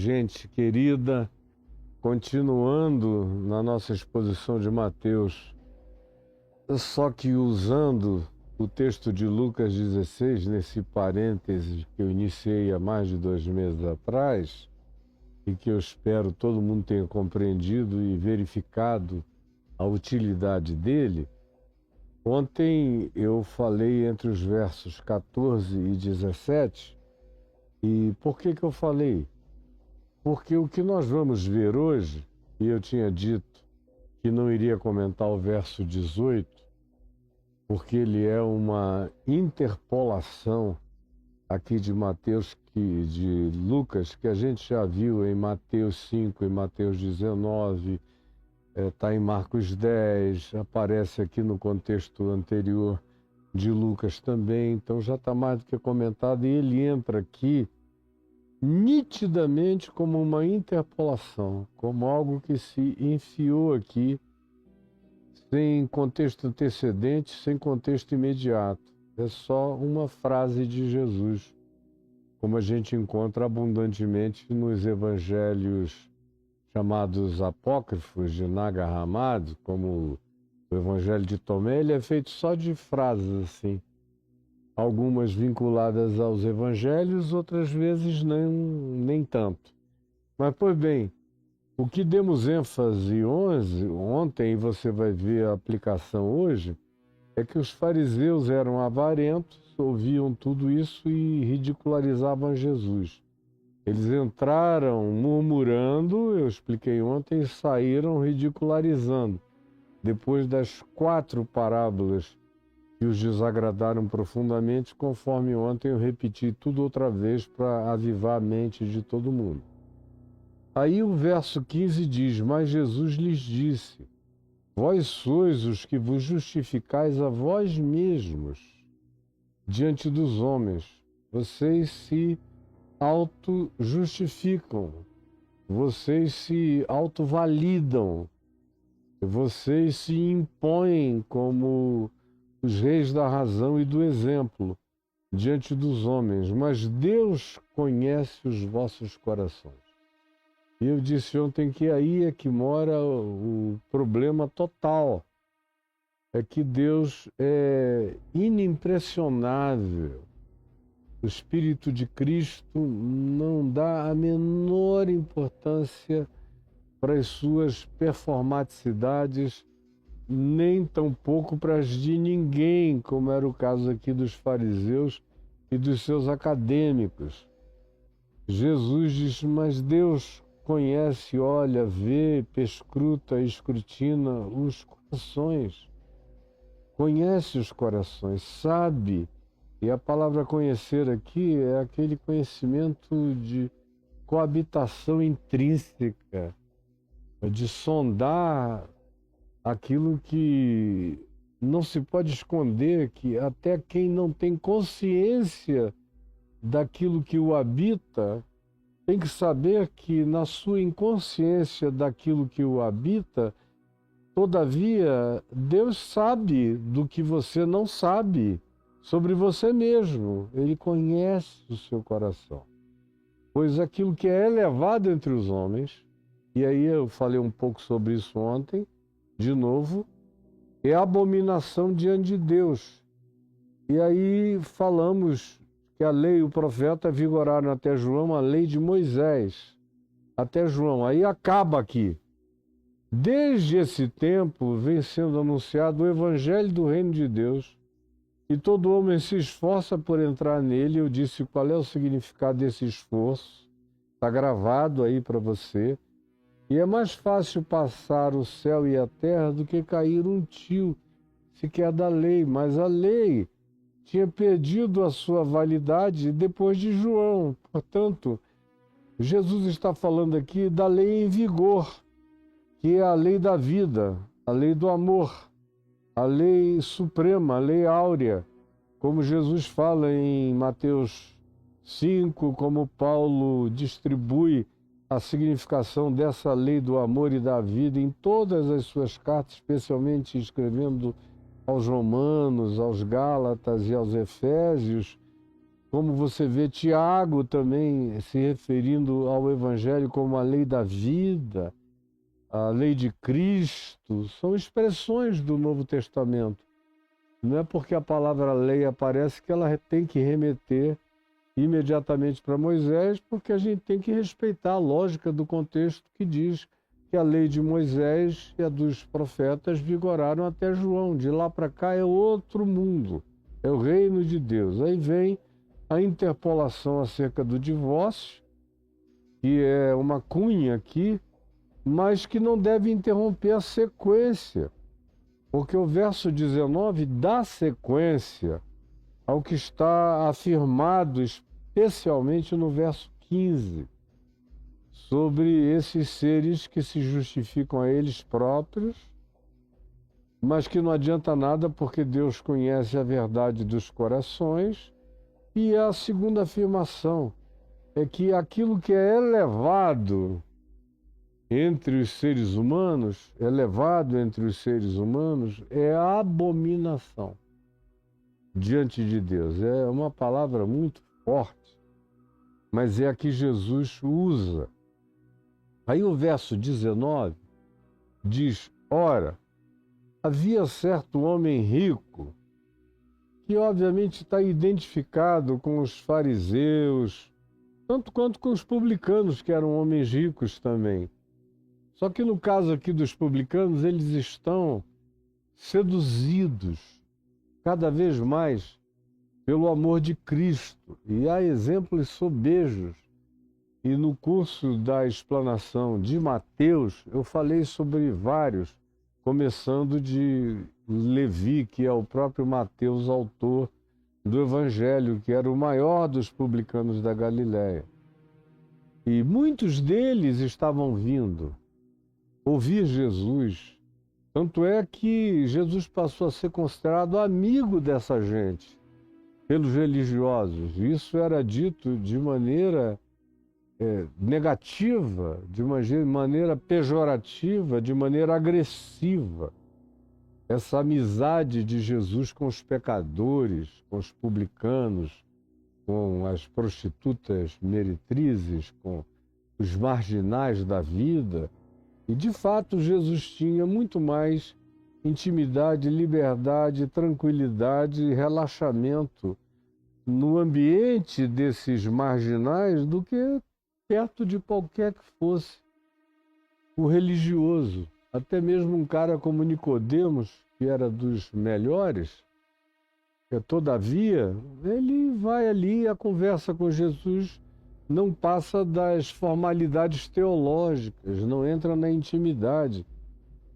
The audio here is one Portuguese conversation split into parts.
gente querida, continuando na nossa exposição de Mateus, só que usando o texto de Lucas 16, nesse parêntese que eu iniciei há mais de 2 meses atrás, e que eu espero todo mundo tenha compreendido e verificado a utilidade dele. Ontem eu falei entre os versos 14 e 17, e por que eu falei? Porque o que nós vamos ver hoje, e eu tinha dito que não iria comentar o verso 18, porque ele é uma interpolação aqui de Mateus, de Lucas, que a gente já viu em Mateus 5, em Mateus 19, está em Marcos 10, aparece aqui no contexto anterior de Lucas também, então já está mais do que comentado, e ele entra aqui nitidamente como uma interpolação, como algo que se enfiou aqui, sem contexto antecedente, sem contexto imediato. É só uma frase de Jesus, como a gente encontra abundantemente nos evangelhos chamados apócrifos de Nag Hammadi, como o evangelho de Tomé. Ele é feito só de frases assim, algumas vinculadas aos evangelhos, outras vezes nem tanto. Mas, pois bem, o que demos ênfase ontem, e você vai ver a aplicação hoje, é que os fariseus eram avarentos, ouviam tudo isso e ridicularizavam Jesus. Eles entraram murmurando, eu expliquei ontem, e saíram ridicularizando. Depois das 4 parábolas que os desagradaram profundamente, conforme ontem eu repeti tudo outra vez para avivar a mente de todo mundo. Aí o verso 15 diz: mas Jesus lhes disse: vós sois os que vos justificais a vós mesmos diante dos homens. Vocês se auto-justificam, vocês se auto-validam, vocês se impõem como os reis da razão e do exemplo diante dos homens, mas Deus conhece os vossos corações. E eu disse ontem que aí é que mora o problema total. É que Deus é inimpressionável. O Espírito de Cristo não dá a menor importância para as suas performaticidades, nem tampouco para as de ninguém, como era o caso aqui dos fariseus e dos seus acadêmicos. Jesus diz: mas Deus conhece, olha, vê, perscruta, escrutina os corações. Conhece os corações, sabe. E a palavra conhecer aqui é aquele conhecimento de coabitação intrínseca, de sondar aquilo que não se pode esconder, que até quem não tem consciência daquilo que o habita tem que saber que na sua inconsciência daquilo que o habita, todavia, Deus sabe do que você não sabe sobre você mesmo. Ele conhece o seu coração. Pois aquilo que é elevado entre os homens, e aí eu falei um pouco sobre isso ontem, de novo, é abominação diante de Deus. E aí falamos que a lei e o profeta vigoraram até João, a lei de Moisés, até João. Aí acaba aqui. Desde esse tempo vem sendo anunciado o evangelho do reino de Deus, e todo homem se esforça por entrar nele. Eu disse qual é o significado desse esforço. Está gravado aí para você. E é mais fácil passar o céu e a terra do que cair um tio sequer da lei. Mas a lei tinha perdido a sua validade depois de João. Portanto, Jesus está falando aqui da lei em vigor, que é a lei da vida, a lei do amor, a lei suprema, a lei áurea, como Jesus fala em Mateus 5, como Paulo distribui a significação dessa lei do amor e da vida em todas as suas cartas, especialmente escrevendo aos Romanos, aos Gálatas e aos Efésios. como você vê Tiago também se referindo ao Evangelho como a lei da vida, a lei de Cristo, são expressões do Novo Testamento. Não é porque a palavra lei aparece que ela tem que remeter imediatamente para Moisés, porque a gente tem que respeitar a lógica do contexto que diz que a lei de Moisés e a dos profetas vigoraram até João. De lá para cá é outro mundo, é o reino de Deus. Aí vem a interpolação acerca do divórcio, que é uma cunha aqui, mas que não deve interromper a sequência, porque o verso 19 dá sequência ao que está afirmado especialmente no verso 15, sobre esses seres que se justificam a eles próprios, mas que não adianta nada porque Deus conhece a verdade dos corações. E a segunda afirmação é que aquilo que é elevado entre os seres humanos, é a abominação diante de Deus. É uma palavra muito forte, mas é a que Jesus usa. Aí o verso 19 diz: ora, havia certo homem rico, que obviamente está identificado com os fariseus, tanto quanto com os publicanos, que eram homens ricos também. Só que no caso aqui dos publicanos, eles estão seduzidos cada vez mais pelo amor de Cristo. E há exemplos sobejos. E no curso da explanação de Mateus, eu falei sobre vários, começando de Levi, que é o próprio Mateus, autor do Evangelho, que era o maior dos publicanos da Galiléia. E muitos deles estavam vindo ouvir Jesus. Tanto é que Jesus passou a ser considerado amigo dessa gente pelos religiosos. Isso era dito de maneira negativa, de maneira pejorativa, de maneira agressiva. Essa amizade de Jesus com os pecadores, com os publicanos, com as prostitutas meretrizes, com os marginais da vida. E, de fato, Jesus tinha muito mais intimidade, liberdade, tranquilidade e relaxamento no ambiente desses marginais do que perto de qualquer que fosse o religioso. Até mesmo um cara como Nicodemos, que era dos melhores, todavia, ele vai ali, a conversa com Jesus não passa das formalidades teológicas, não entra na intimidade.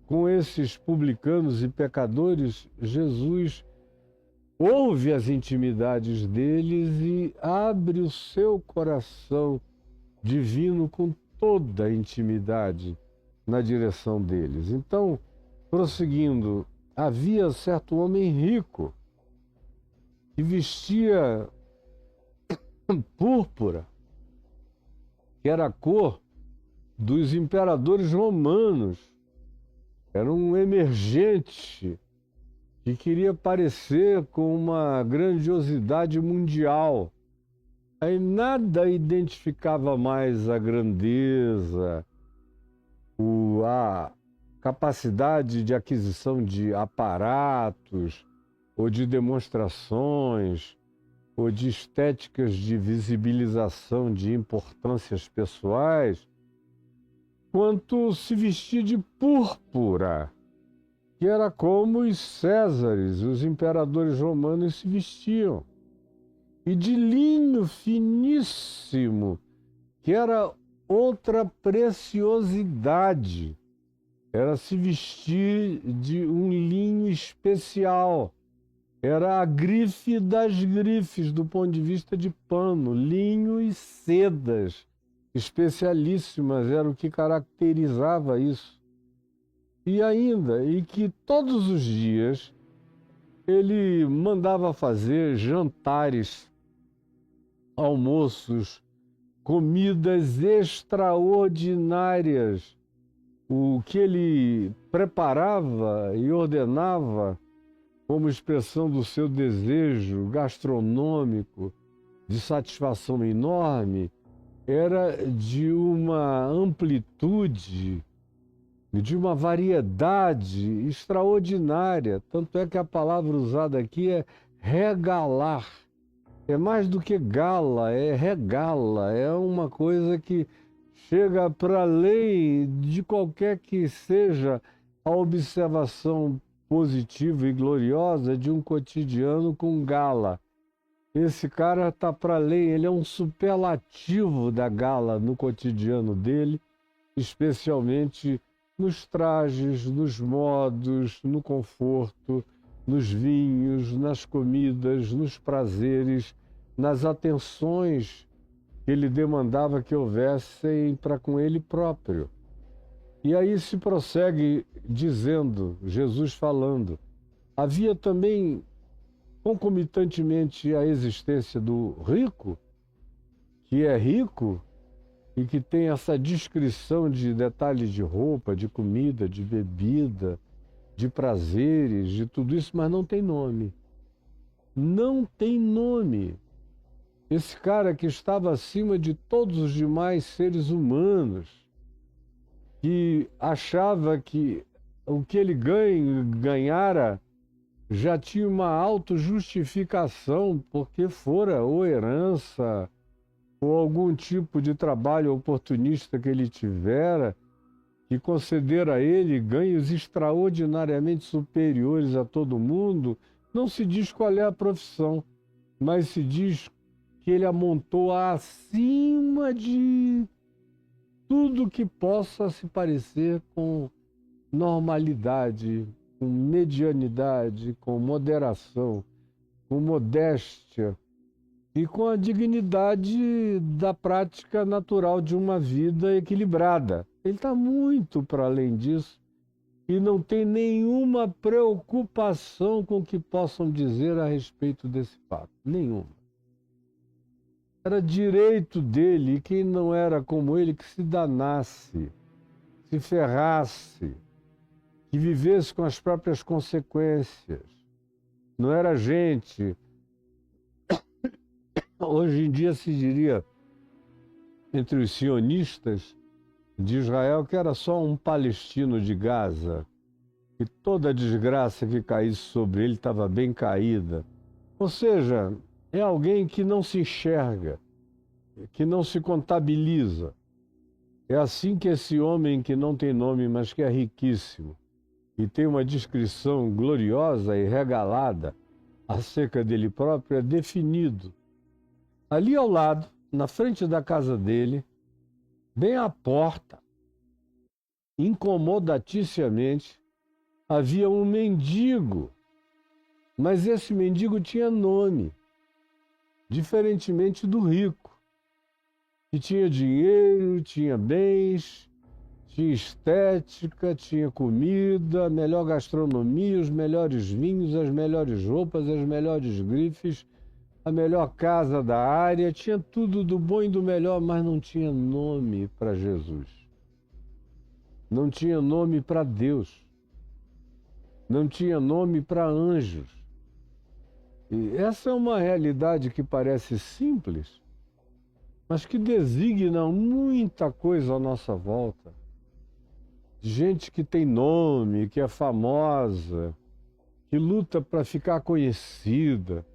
Com esses publicanos e pecadores, Jesus ouve as intimidades deles e abre o seu coração divino com toda a intimidade na direção deles. Então, prosseguindo, havia certo homem rico que vestia púrpura, que era a cor dos imperadores romanos. Era um emergente que queria parecer com uma grandiosidade mundial. Aí nada identificava mais a grandeza, a capacidade de aquisição de aparatos, ou de demonstrações, ou de estéticas de visibilização de importâncias pessoais, quanto se vestir de púrpura, que era como os Césares, os imperadores romanos se vestiam, e de linho finíssimo, que era outra preciosidade, era se vestir de um linho especial. Era a grife das grifes do ponto de vista de pano, linho e sedas especialíssimas, era o que caracterizava isso. E ainda, e que todos os dias ele mandava fazer jantares, almoços, comidas extraordinárias. O que ele preparava e ordenava como expressão do seu desejo gastronômico de satisfação enorme, era de uma amplitude, de uma variedade extraordinária. Tanto é que a palavra usada aqui é regalar. É mais do que gala, é regala, é uma coisa que chega para além de qualquer que seja a observação positiva e gloriosa de um cotidiano com gala. Esse cara está para além, ele é um superlativo da gala no cotidiano dele, especialmente nos trajes, nos modos, no conforto, nos vinhos, nas comidas, nos prazeres, nas atenções que ele demandava que houvessem para com ele próprio. E aí se prossegue dizendo, Jesus falando, havia também concomitantemente a existência do rico, que é rico e que tem essa descrição de detalhes de roupa, de comida, de bebida, de prazeres, de tudo isso, mas não tem nome. Não tem nome. Esse cara que estava acima de todos os demais seres humanos, que achava que o que ele ganhara já tinha uma autojustificação, porque fora ou herança, ou algum tipo de trabalho oportunista que ele tivera, que concedera a ele ganhos extraordinariamente superiores a todo mundo. Não se diz qual é a profissão, mas se diz que ele amontou acima de tudo que possa se parecer com normalidade, com medianidade, com moderação, com modéstia e com a dignidade da prática natural de uma vida equilibrada. Ele está muito para além disso e não tem nenhuma preocupação com o que possam dizer a respeito desse fato. Nenhuma. Era direito dele, e quem não era como ele, que se danasse, se ferrasse, que vivesse com as próprias consequências. Não era gente. Hoje em dia se diria, entre os sionistas de Israel, que era só um palestino de Gaza, que toda a desgraça que caísse sobre ele estava bem caída. Ou seja, é alguém que não se enxerga, que não se contabiliza. É assim que esse homem que não tem nome, mas que é riquíssimo, e tem uma descrição gloriosa e regalada acerca dele próprio, é definido. Ali ao lado, na frente da casa dele, bem à porta, incomodaticiamente, havia um mendigo. Mas esse mendigo tinha nome, diferentemente do rico, que tinha dinheiro, tinha bens, tinha estética, tinha comida, a melhor gastronomia, os melhores vinhos, as melhores roupas, as melhores grifes, a melhor casa da área, tinha tudo do bom e do melhor, mas não tinha nome para Jesus. Não tinha nome para Deus. Não tinha nome para anjos. E essa é uma realidade que parece simples, mas que designa muita coisa à nossa volta. Gente que tem nome, que é famosa, que luta para ficar conhecida,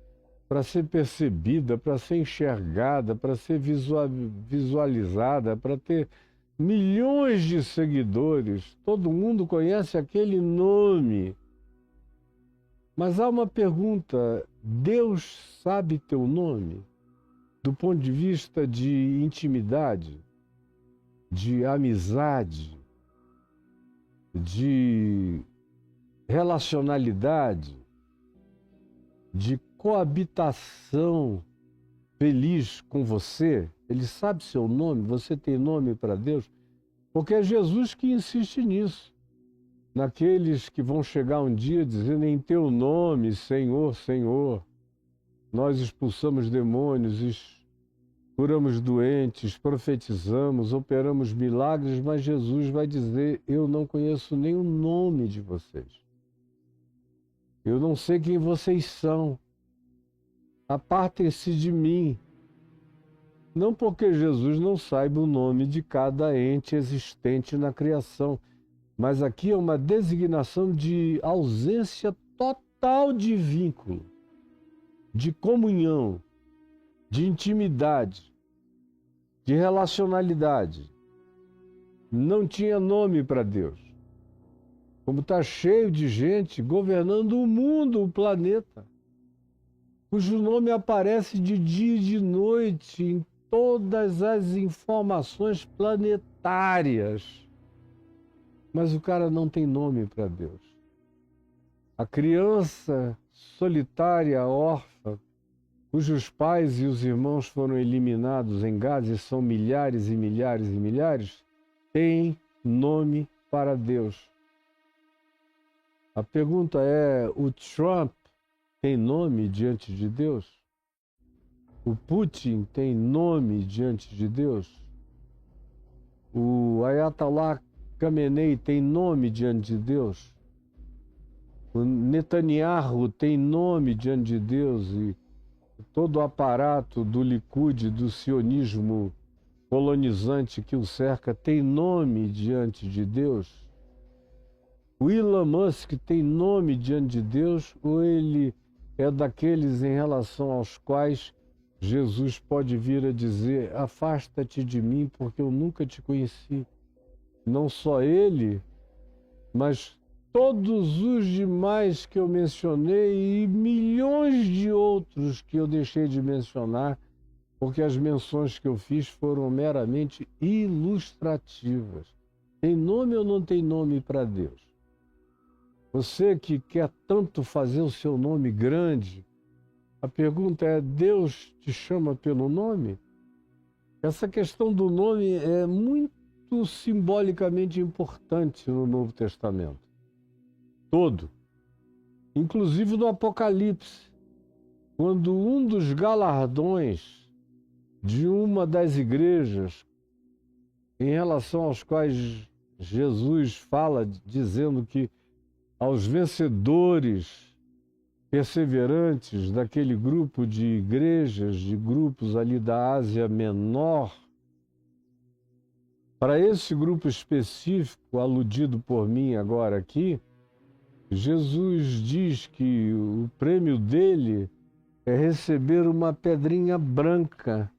para ser percebida, para ser enxergada, para ser visualizada, para ter milhões de seguidores. Todo mundo conhece aquele nome. Mas há uma pergunta: Deus sabe teu nome? Do ponto de vista de intimidade, de amizade, de relacionalidade, de coabitação feliz com você? Ele sabe seu nome? Você tem nome para Deus? Porque é Jesus que insiste nisso. Naqueles que vão chegar um dia dizendo: em teu nome, Senhor, Senhor, nós expulsamos demônios, curamos doentes, profetizamos, operamos milagres, mas Jesus vai dizer: eu não conheço nem o nome de vocês. Eu não sei quem vocês são. Apartem-se de mim, Não porque Jesus não saiba o nome de cada ente existente na criação, mas aqui é uma designação de ausência total de vínculo, de comunhão, de intimidade, de relacionalidade. Não tinha nome para Deus. Como está cheio de gente governando o mundo, o planeta, cujo nome aparece de dia e de noite em todas as informações planetárias. Mas o cara não tem nome para Deus. A criança solitária, órfã, cujos pais e os irmãos foram eliminados em Gaza, e são milhares e milhares e milhares, tem nome para Deus. A pergunta é, o Trump tem nome diante de Deus? O Putin tem nome diante de Deus? O Ayatollah Khamenei tem nome diante de Deus? O Netanyahu tem nome diante de Deus? E todo o aparato do Likud, do sionismo colonizante que o cerca, tem nome diante de Deus? O Elon Musk tem nome diante de Deus, ou ele é daqueles em relação aos quais Jesus pode vir a dizer: afasta-te de mim, porque eu nunca te conheci? Não só ele, mas todos os demais que eu mencionei e milhões de outros que eu deixei de mencionar, porque as menções que eu fiz foram meramente ilustrativas. Tem nome ou não tem nome para Deus? Você que quer tanto fazer o seu nome grande, a pergunta é: Deus te chama pelo nome? Essa questão do nome é muito simbolicamente importante no Novo Testamento. Todo. Inclusive no Apocalipse, quando um dos galardões de uma das igrejas, em relação aos quais Jesus fala, dizendo que aos vencedores perseverantes daquele grupo de igrejas, de grupos ali da Ásia Menor, para esse grupo específico, aludido por mim agora aqui, Jesus diz que o prêmio dele é receber uma pedrinha branca,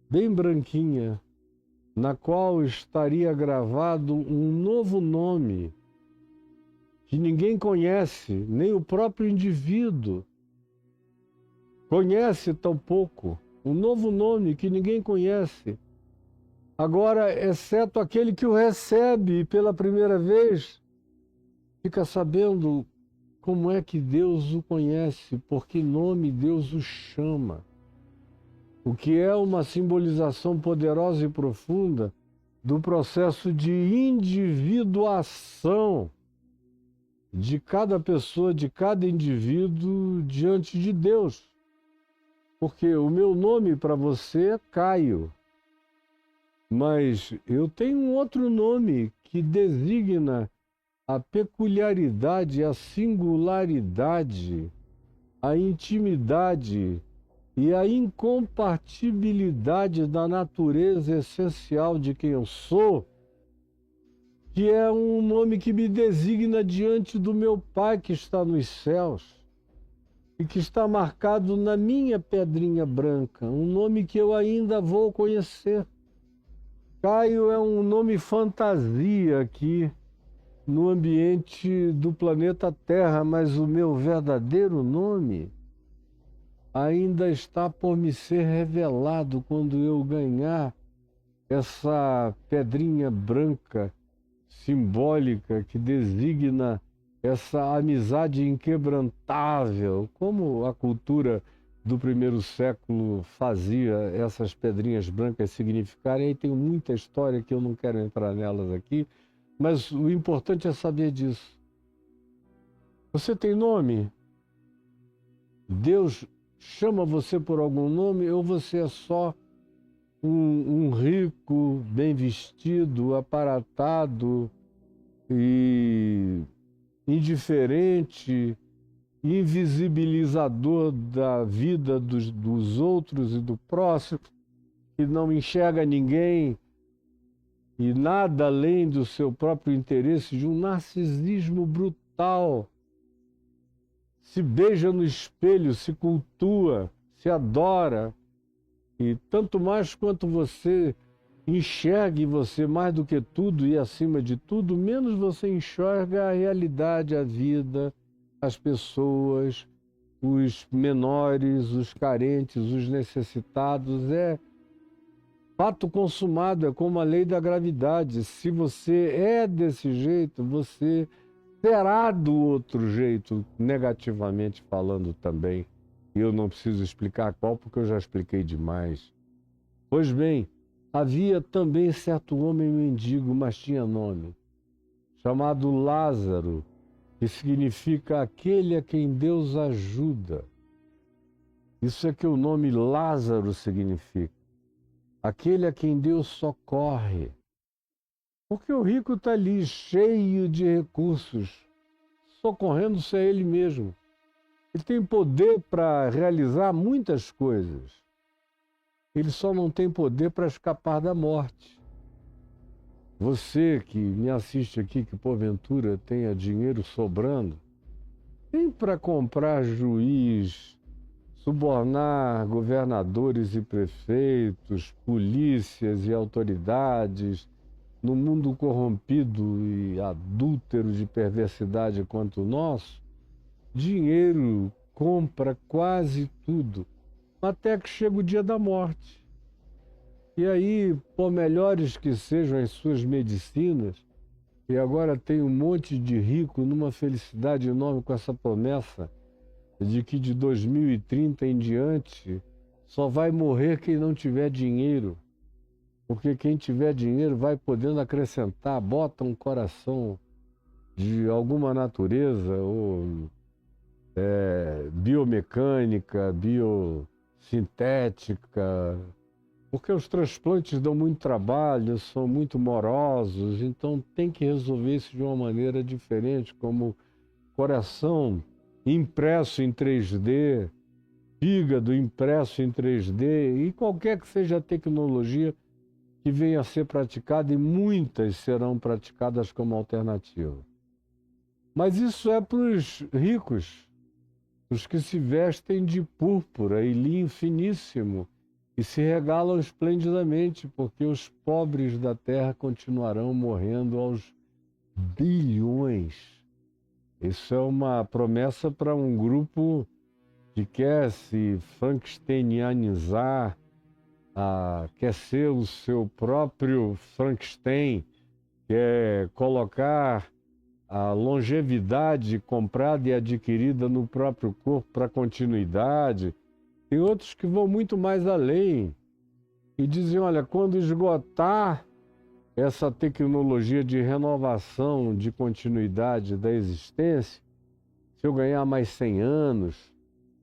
bem branquinha, na qual estaria gravado um novo nome, que ninguém conhece, nem o próprio indivíduo conhece tampouco. Um novo nome que ninguém conhece. Agora, exceto aquele que o recebe pela primeira vez, fica sabendo como é que Deus o conhece, por que nome Deus o chama. O que é uma simbolização poderosa e profunda do processo de individuação de cada pessoa, de cada indivíduo diante de Deus. Porque o meu nome para você é Caio, mas eu tenho um outro nome que designa a peculiaridade, a singularidade, a intimidade e a incompatibilidade da natureza essencial de quem eu sou, que é um nome que me designa diante do meu Pai que está nos céus e que está marcado na minha pedrinha branca, um nome que eu ainda vou conhecer. Caio é um nome fantasia aqui no ambiente do planeta Terra, mas o meu verdadeiro nome ainda está por me ser revelado quando eu ganhar essa pedrinha branca simbólica que designa essa amizade inquebrantável, como a cultura do primeiro século fazia essas pedrinhas brancas significarem. Aí tem muita história que eu não quero entrar nelas aqui, mas o importante é saber disso. Você tem nome? Deus chama você por algum nome, ou você é só um rico, bem vestido, aparatado e indiferente, invisibilizador da vida dos outros e do próximo, que não enxerga ninguém e nada além do seu próprio interesse, de um narcisismo brutal. Se beija no espelho, se cultua, se adora, e tanto mais quanto você enxergue você mais do que tudo e acima de tudo, menos você enxerga a realidade, a vida, as pessoas, os menores, os carentes, os necessitados. É fato consumado, é como a lei da gravidade. Se você é desse jeito, você será do outro jeito, negativamente falando também. E eu não preciso explicar qual, porque eu já expliquei demais. Pois bem, havia também certo homem mendigo, mas tinha nome, chamado Lázaro, que significa aquele a quem Deus ajuda. Isso é que o nome Lázaro significa. Aquele a quem Deus socorre. Porque o rico está ali, cheio de recursos, socorrendo-se a ele mesmo. Ele tem poder para realizar muitas coisas. Ele só não tem poder para escapar da morte. Você que me assiste aqui, que porventura tenha dinheiro sobrando, tem para comprar juiz, subornar governadores e prefeitos, polícias e autoridades, no mundo corrompido e adúltero de perversidade quanto o nosso, dinheiro compra quase tudo, até que chega o dia da morte. E aí, por melhores que sejam as suas medicinas, e agora tem um monte de rico numa felicidade enorme com essa promessa de que de 2030 em diante só vai morrer quem não tiver dinheiro. Porque quem tiver dinheiro vai podendo acrescentar, bota um coração de alguma natureza, ou biomecânica, biosintética, porque os transplantes dão muito trabalho, são muito morosos, então tem que resolver isso de uma maneira diferente, como coração impresso em 3D, fígado impresso em 3D, e qualquer que seja a tecnologia que venha a ser praticada, e muitas serão praticadas como alternativa. Mas isso é para os ricos, os que se vestem de púrpura e linho finíssimo e se regalam esplendidamente, porque os pobres da terra continuarão morrendo aos bilhões. Isso é uma promessa para um grupo que quer se frankensteinianizar, quer ser o seu próprio Frankenstein, quer colocar a longevidade comprada e adquirida no próprio corpo para continuidade. Tem outros que vão muito mais além e dizem, olha, quando esgotar essa tecnologia de renovação, de continuidade da existência, se eu ganhar mais 100 anos,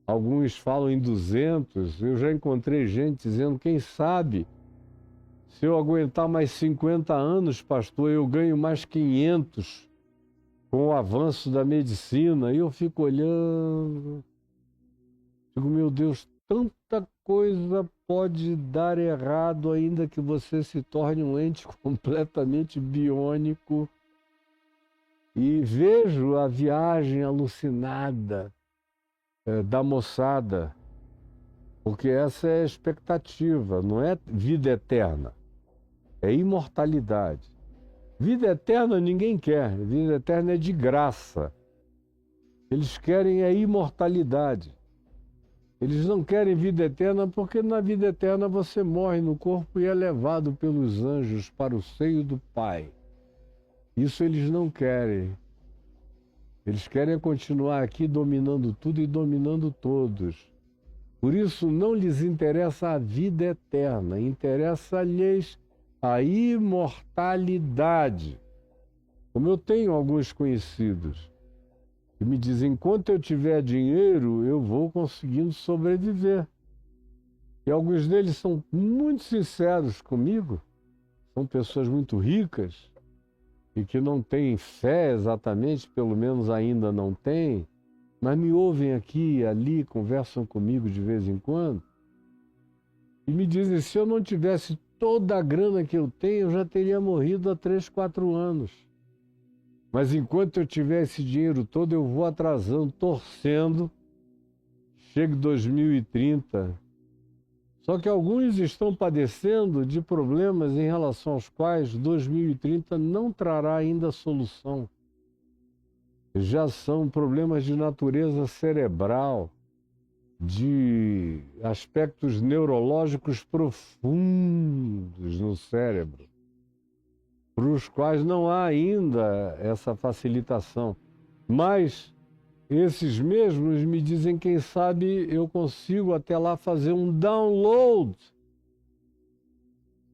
alguns falam em 200, eu já encontrei gente dizendo, quem sabe, se eu aguentar mais 50 anos, pastor, eu ganho mais 500 com o avanço da medicina. E eu fico olhando, digo, meu Deus, tanta coisa pode dar errado ainda que você se torne um ente completamente biônico. E vejo a viagem alucinada da moçada, porque essa é a expectativa, não é vida eterna, é imortalidade. Vida eterna ninguém quer, vida eterna é de graça. Eles querem a imortalidade. Eles não querem vida eterna porque na vida eterna você morre no corpo e é levado pelos anjos para o seio do Pai. Isso eles não querem. Eles querem continuar aqui dominando tudo e dominando todos. Por isso não lhes interessa a vida eterna, interessa-lhes a imortalidade. Como eu tenho alguns conhecidos que me dizem, enquanto eu tiver dinheiro, eu vou conseguindo sobreviver. E alguns deles são muito sinceros comigo, são pessoas muito ricas e que não têm fé exatamente, pelo menos ainda não têm, mas me ouvem aqui e ali, conversam comigo de vez em quando. e me dizem, se eu não tivesse toda a grana que eu tenho, eu já teria morrido há 3, 4 anos. Mas enquanto eu tiver esse dinheiro todo, eu vou atrasando, torcendo. Chega 2030. Só que alguns estão padecendo de problemas em relação aos quais 2030 não trará ainda solução. Já são problemas de natureza cerebral, de aspectos neurológicos profundos no cérebro, para os quais não há ainda essa facilitação. Mas esses mesmos me dizem, quem sabe eu consigo até lá fazer um download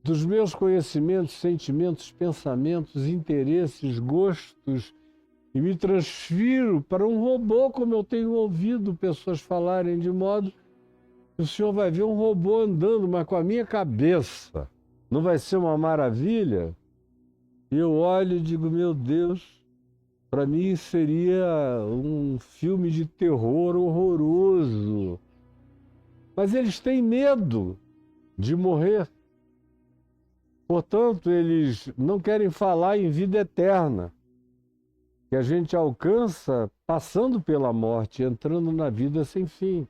dos meus conhecimentos, sentimentos, pensamentos, interesses, gostos, e me transfiro para um robô, como eu tenho ouvido pessoas falarem, de modo que o senhor vai ver um robô andando, mas com a minha cabeça. Não vai ser uma maravilha? E eu olho e digo, meu Deus, para mim seria um filme de terror horroroso. Mas eles têm medo de morrer. Portanto, eles não querem falar em vida eterna, que a gente alcança passando pela morte, entrando na vida sem fim.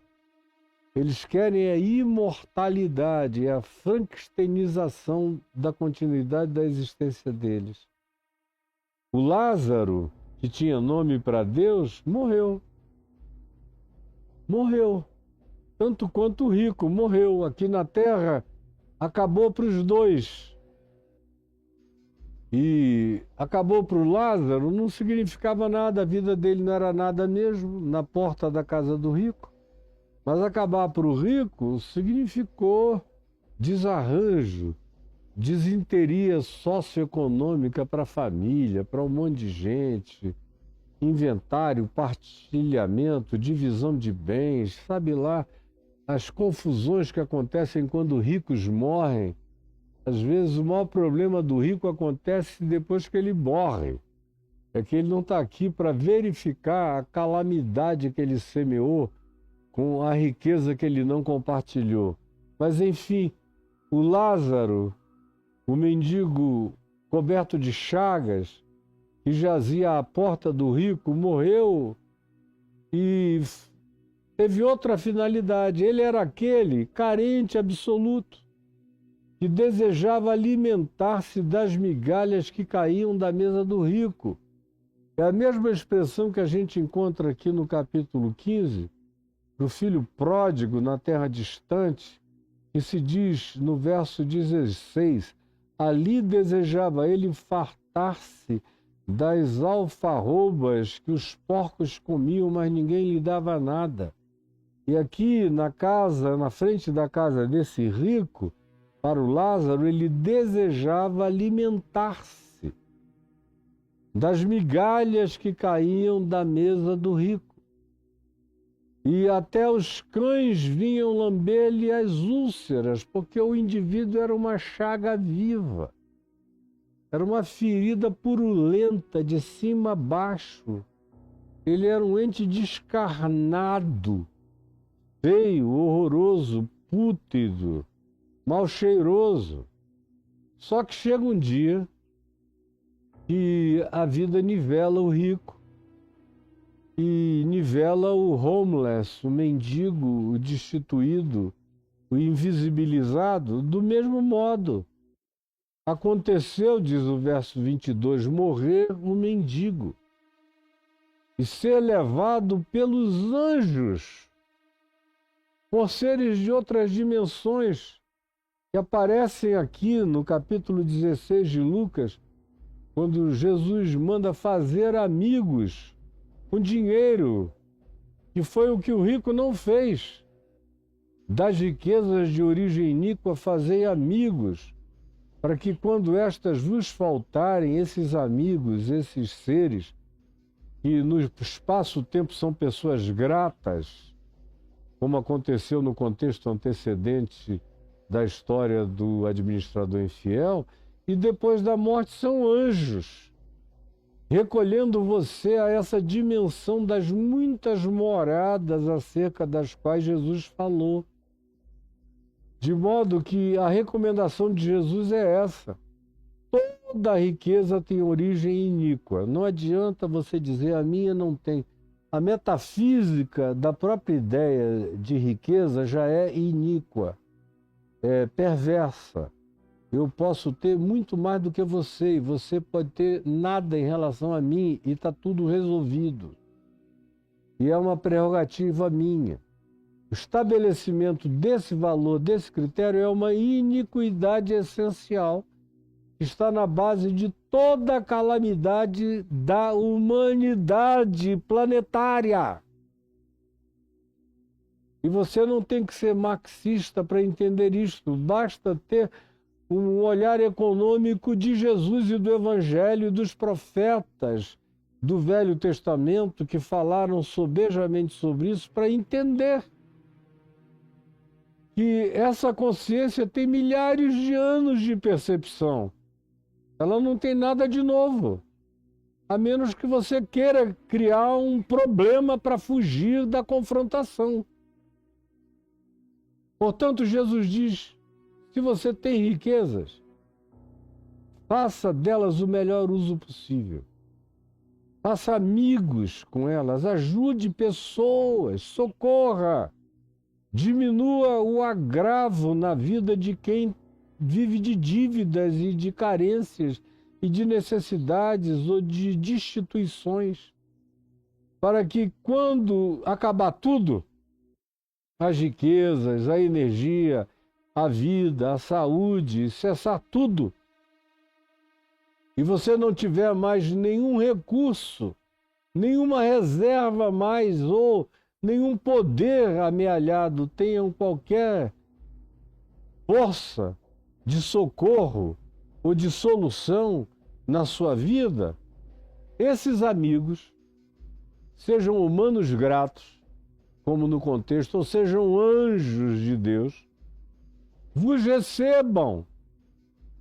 Eles querem a imortalidade, a frankensteinização da continuidade da existência deles. O Lázaro, que tinha nome para Deus, morreu. Morreu. Tanto quanto o rico morreu. Aqui na terra, acabou para os dois. E acabou para o Lázaro, não significava nada, a vida dele não era nada mesmo, na porta da casa do rico. Mas acabar para o rico significou desarranjo, desinteria socioeconômica para a família, para um monte de gente, inventário, partilhamento, divisão de bens, sabe lá, as confusões que acontecem quando ricos morrem. Às vezes o maior problema do rico acontece depois que ele morre. É que ele não está aqui para verificar a calamidade que ele semeou com a riqueza que ele não compartilhou. Mas enfim, o Lázaro, o mendigo coberto de chagas, que jazia à porta do rico, morreu e teve outra finalidade. Ele era aquele carente absoluto que desejava alimentar-se das migalhas que caíam da mesa do rico. É a mesma expressão que a gente encontra aqui no capítulo 15, do filho pródigo na terra distante, que se diz no verso 16, ali desejava ele fartar-se das alfarrobas que os porcos comiam, mas ninguém lhe dava nada. E aqui na casa, na frente da casa desse rico, para o Lázaro, ele desejava alimentar-se das migalhas que caíam da mesa do rico. E até os cães vinham lamber-lhe as úlceras, porque o indivíduo era uma chaga viva. Era uma ferida purulenta, de cima a baixo. Ele era um ente descarnado, feio, horroroso, pútrido, mal cheiroso. Só que chega um dia que a vida nivela o rico e nivela o homeless, o mendigo, o destituído, o invisibilizado, do mesmo modo. Aconteceu, diz o verso 22, morrer o mendigo e ser levado pelos anjos, por seres de outras dimensões, que aparecem aqui no capítulo 16 de Lucas, quando Jesus manda fazer amigos com dinheiro, que foi o que o rico não fez. Das riquezas de origem iníqua fazei amigos, para que quando estas vos faltarem, esses amigos, esses seres, que no espaço-tempo são pessoas gratas, como aconteceu no contexto antecedente da história do administrador infiel, e depois da morte são anjos, recolhendo você a essa dimensão das muitas moradas acerca das quais Jesus falou. De modo que a recomendação de Jesus é essa. Toda riqueza tem origem iníqua. Não adianta você dizer a minha não tem. A metafísica da própria ideia de riqueza já é iníqua, é perversa. Eu posso ter muito mais do que você, e você pode ter nada em relação a mim, e está tudo resolvido. E é uma prerrogativa minha. O estabelecimento desse valor, desse critério, é uma iniquidade essencial, que está na base de toda a calamidade da humanidade planetária. E você não tem que ser marxista para entender isto, basta ter um olhar econômico de Jesus e do Evangelho e dos profetas do Velho Testamento que falaram sobejamente sobre isso para entender que essa consciência tem milhares de anos de percepção. Ela não tem nada de novo, a menos que você queira criar um problema para fugir da confrontação. Portanto, Jesus diz: se você tem riquezas, faça delas o melhor uso possível. Faça amigos com elas, ajude pessoas, socorra, diminua o agravo na vida de quem vive de dívidas e de carências e de necessidades ou de destituições, para que quando acabar tudo, as riquezas, a energia, a vida, a saúde, cessar tudo, e você não tiver mais nenhum recurso, nenhuma reserva mais, ou nenhum poder amealhado, tenham qualquer força de socorro ou de solução na sua vida, esses amigos, sejam humanos gratos, como no contexto, ou sejam anjos de Deus, vos recebam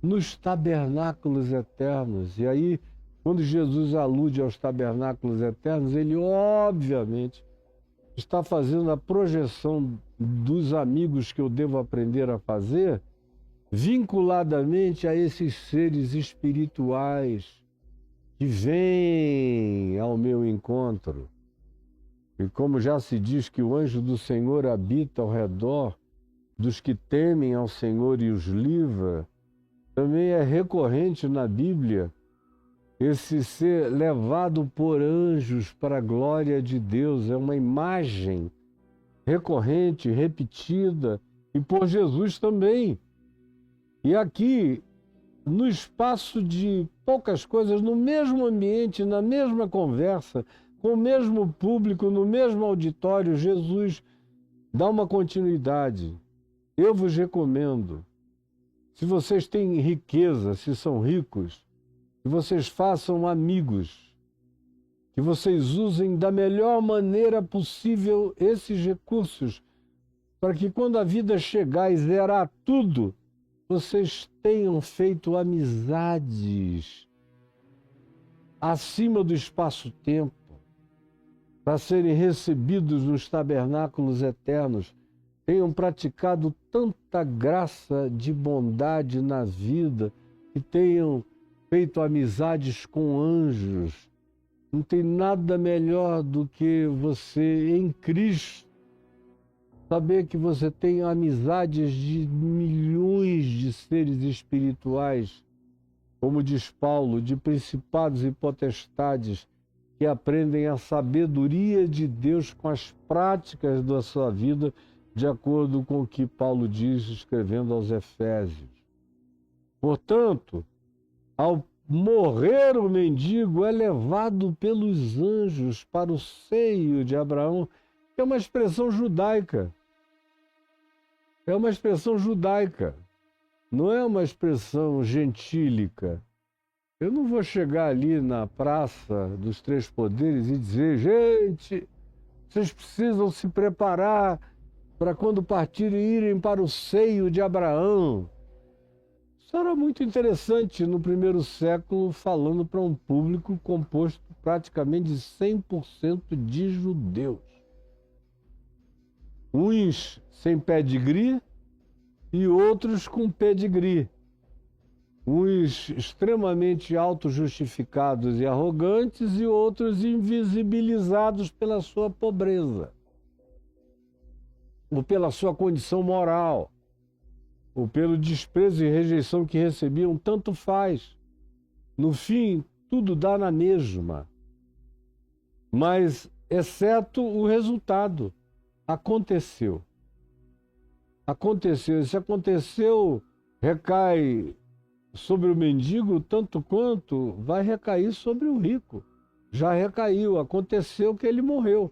nos tabernáculos eternos. E aí, quando Jesus alude aos tabernáculos eternos, ele obviamente está fazendo a projeção dos amigos que eu devo aprender a fazer, vinculadamente a esses seres espirituais que vêm ao meu encontro. E como já se diz que o anjo do Senhor habita ao redor dos que temem ao Senhor e os livra, também é recorrente na Bíblia esse ser levado por anjos para a glória de Deus. É uma imagem recorrente, repetida, e por Jesus também. E aqui, no espaço de poucas coisas, no mesmo ambiente, na mesma conversa, com o mesmo público, no mesmo auditório, Jesus dá uma continuidade. Eu vos recomendo, se vocês têm riqueza, se são ricos, que vocês façam amigos, que vocês usem da melhor maneira possível esses recursos, para que quando a vida chegar e zerar tudo, vocês tenham feito amizades acima do espaço-tempo, para serem recebidos nos tabernáculos eternos, tenham praticado tanta graça de bondade na vida, que tenham feito amizades com anjos. Não tem nada melhor do que você, em Cristo, saber que você tem amizades de milhões de seres espirituais, como diz Paulo, de principados e potestades, que aprendem a sabedoria de Deus com as práticas da sua vida, de acordo com o que Paulo diz escrevendo aos Efésios. Portanto, ao morrer o mendigo, é levado pelos anjos para o seio de Abraão, que é uma expressão judaica. É uma expressão judaica, não é uma expressão gentílica. Eu não vou chegar ali na Praça dos Três Poderes e dizer: gente, vocês precisam se preparar para quando partirem irem para o seio de Abraão. Isso era muito interessante no primeiro século, falando para um público composto praticamente de 100% de judeus. Uns sem pedigree, e outros com pedigree. Uns extremamente autojustificados e arrogantes e outros invisibilizados pela sua pobreza, ou pela sua condição moral, ou pelo desprezo e rejeição que recebiam, tanto faz. No fim, tudo dá na mesma. Mas, exceto o resultado, aconteceu. Aconteceu. Se aconteceu, recai sobre o mendigo, tanto quanto vai recair sobre o rico. Já recaiu, aconteceu que ele morreu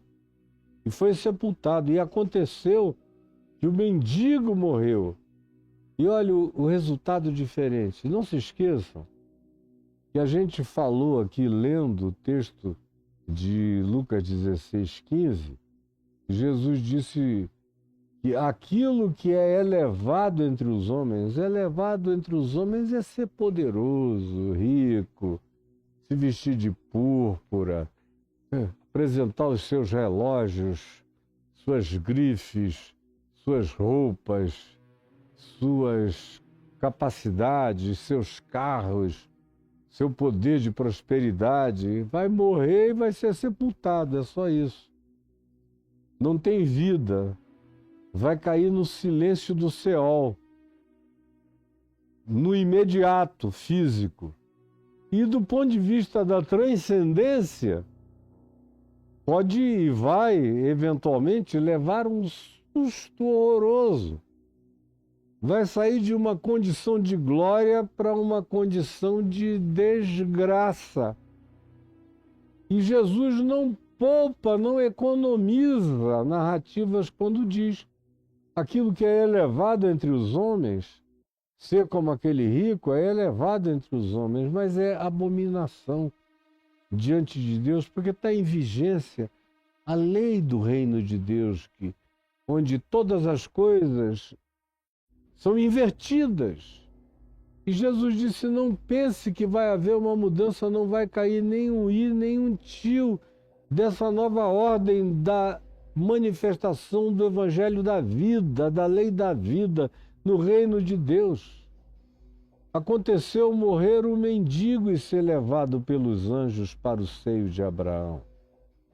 e foi sepultado. E aconteceu que o mendigo morreu. E olha o resultado diferente. Não se esqueçam que a gente falou aqui, lendo o texto de Lucas 16:15, Jesus disse que aquilo que é elevado entre os homens é ser poderoso, rico, se vestir de púrpura, apresentar os seus relógios, suas grifes, suas roupas, suas capacidades, seus carros, seu poder de prosperidade. Vai morrer e vai ser sepultado, é só isso. Não tem vida. Vai cair no silêncio do Seol, no imediato físico. E do ponto de vista da transcendência, pode e vai, eventualmente, levar um susto horroroso. Vai sair de uma condição de glória para uma condição de desgraça. E Jesus não poupa, não economiza narrativas quando diz: aquilo que é elevado entre os homens, ser como aquele rico, é elevado entre os homens, mas é abominação diante de Deus, porque está em vigência a lei do reino de Deus, onde todas as coisas são invertidas. E Jesus disse: não pense que vai haver uma mudança, não vai cair nem um i, nem um tio dessa nova ordem da manifestação do evangelho da vida, da lei da vida no reino de Deus. Aconteceu morrer o mendigo e ser levado pelos anjos para o seio de Abraão.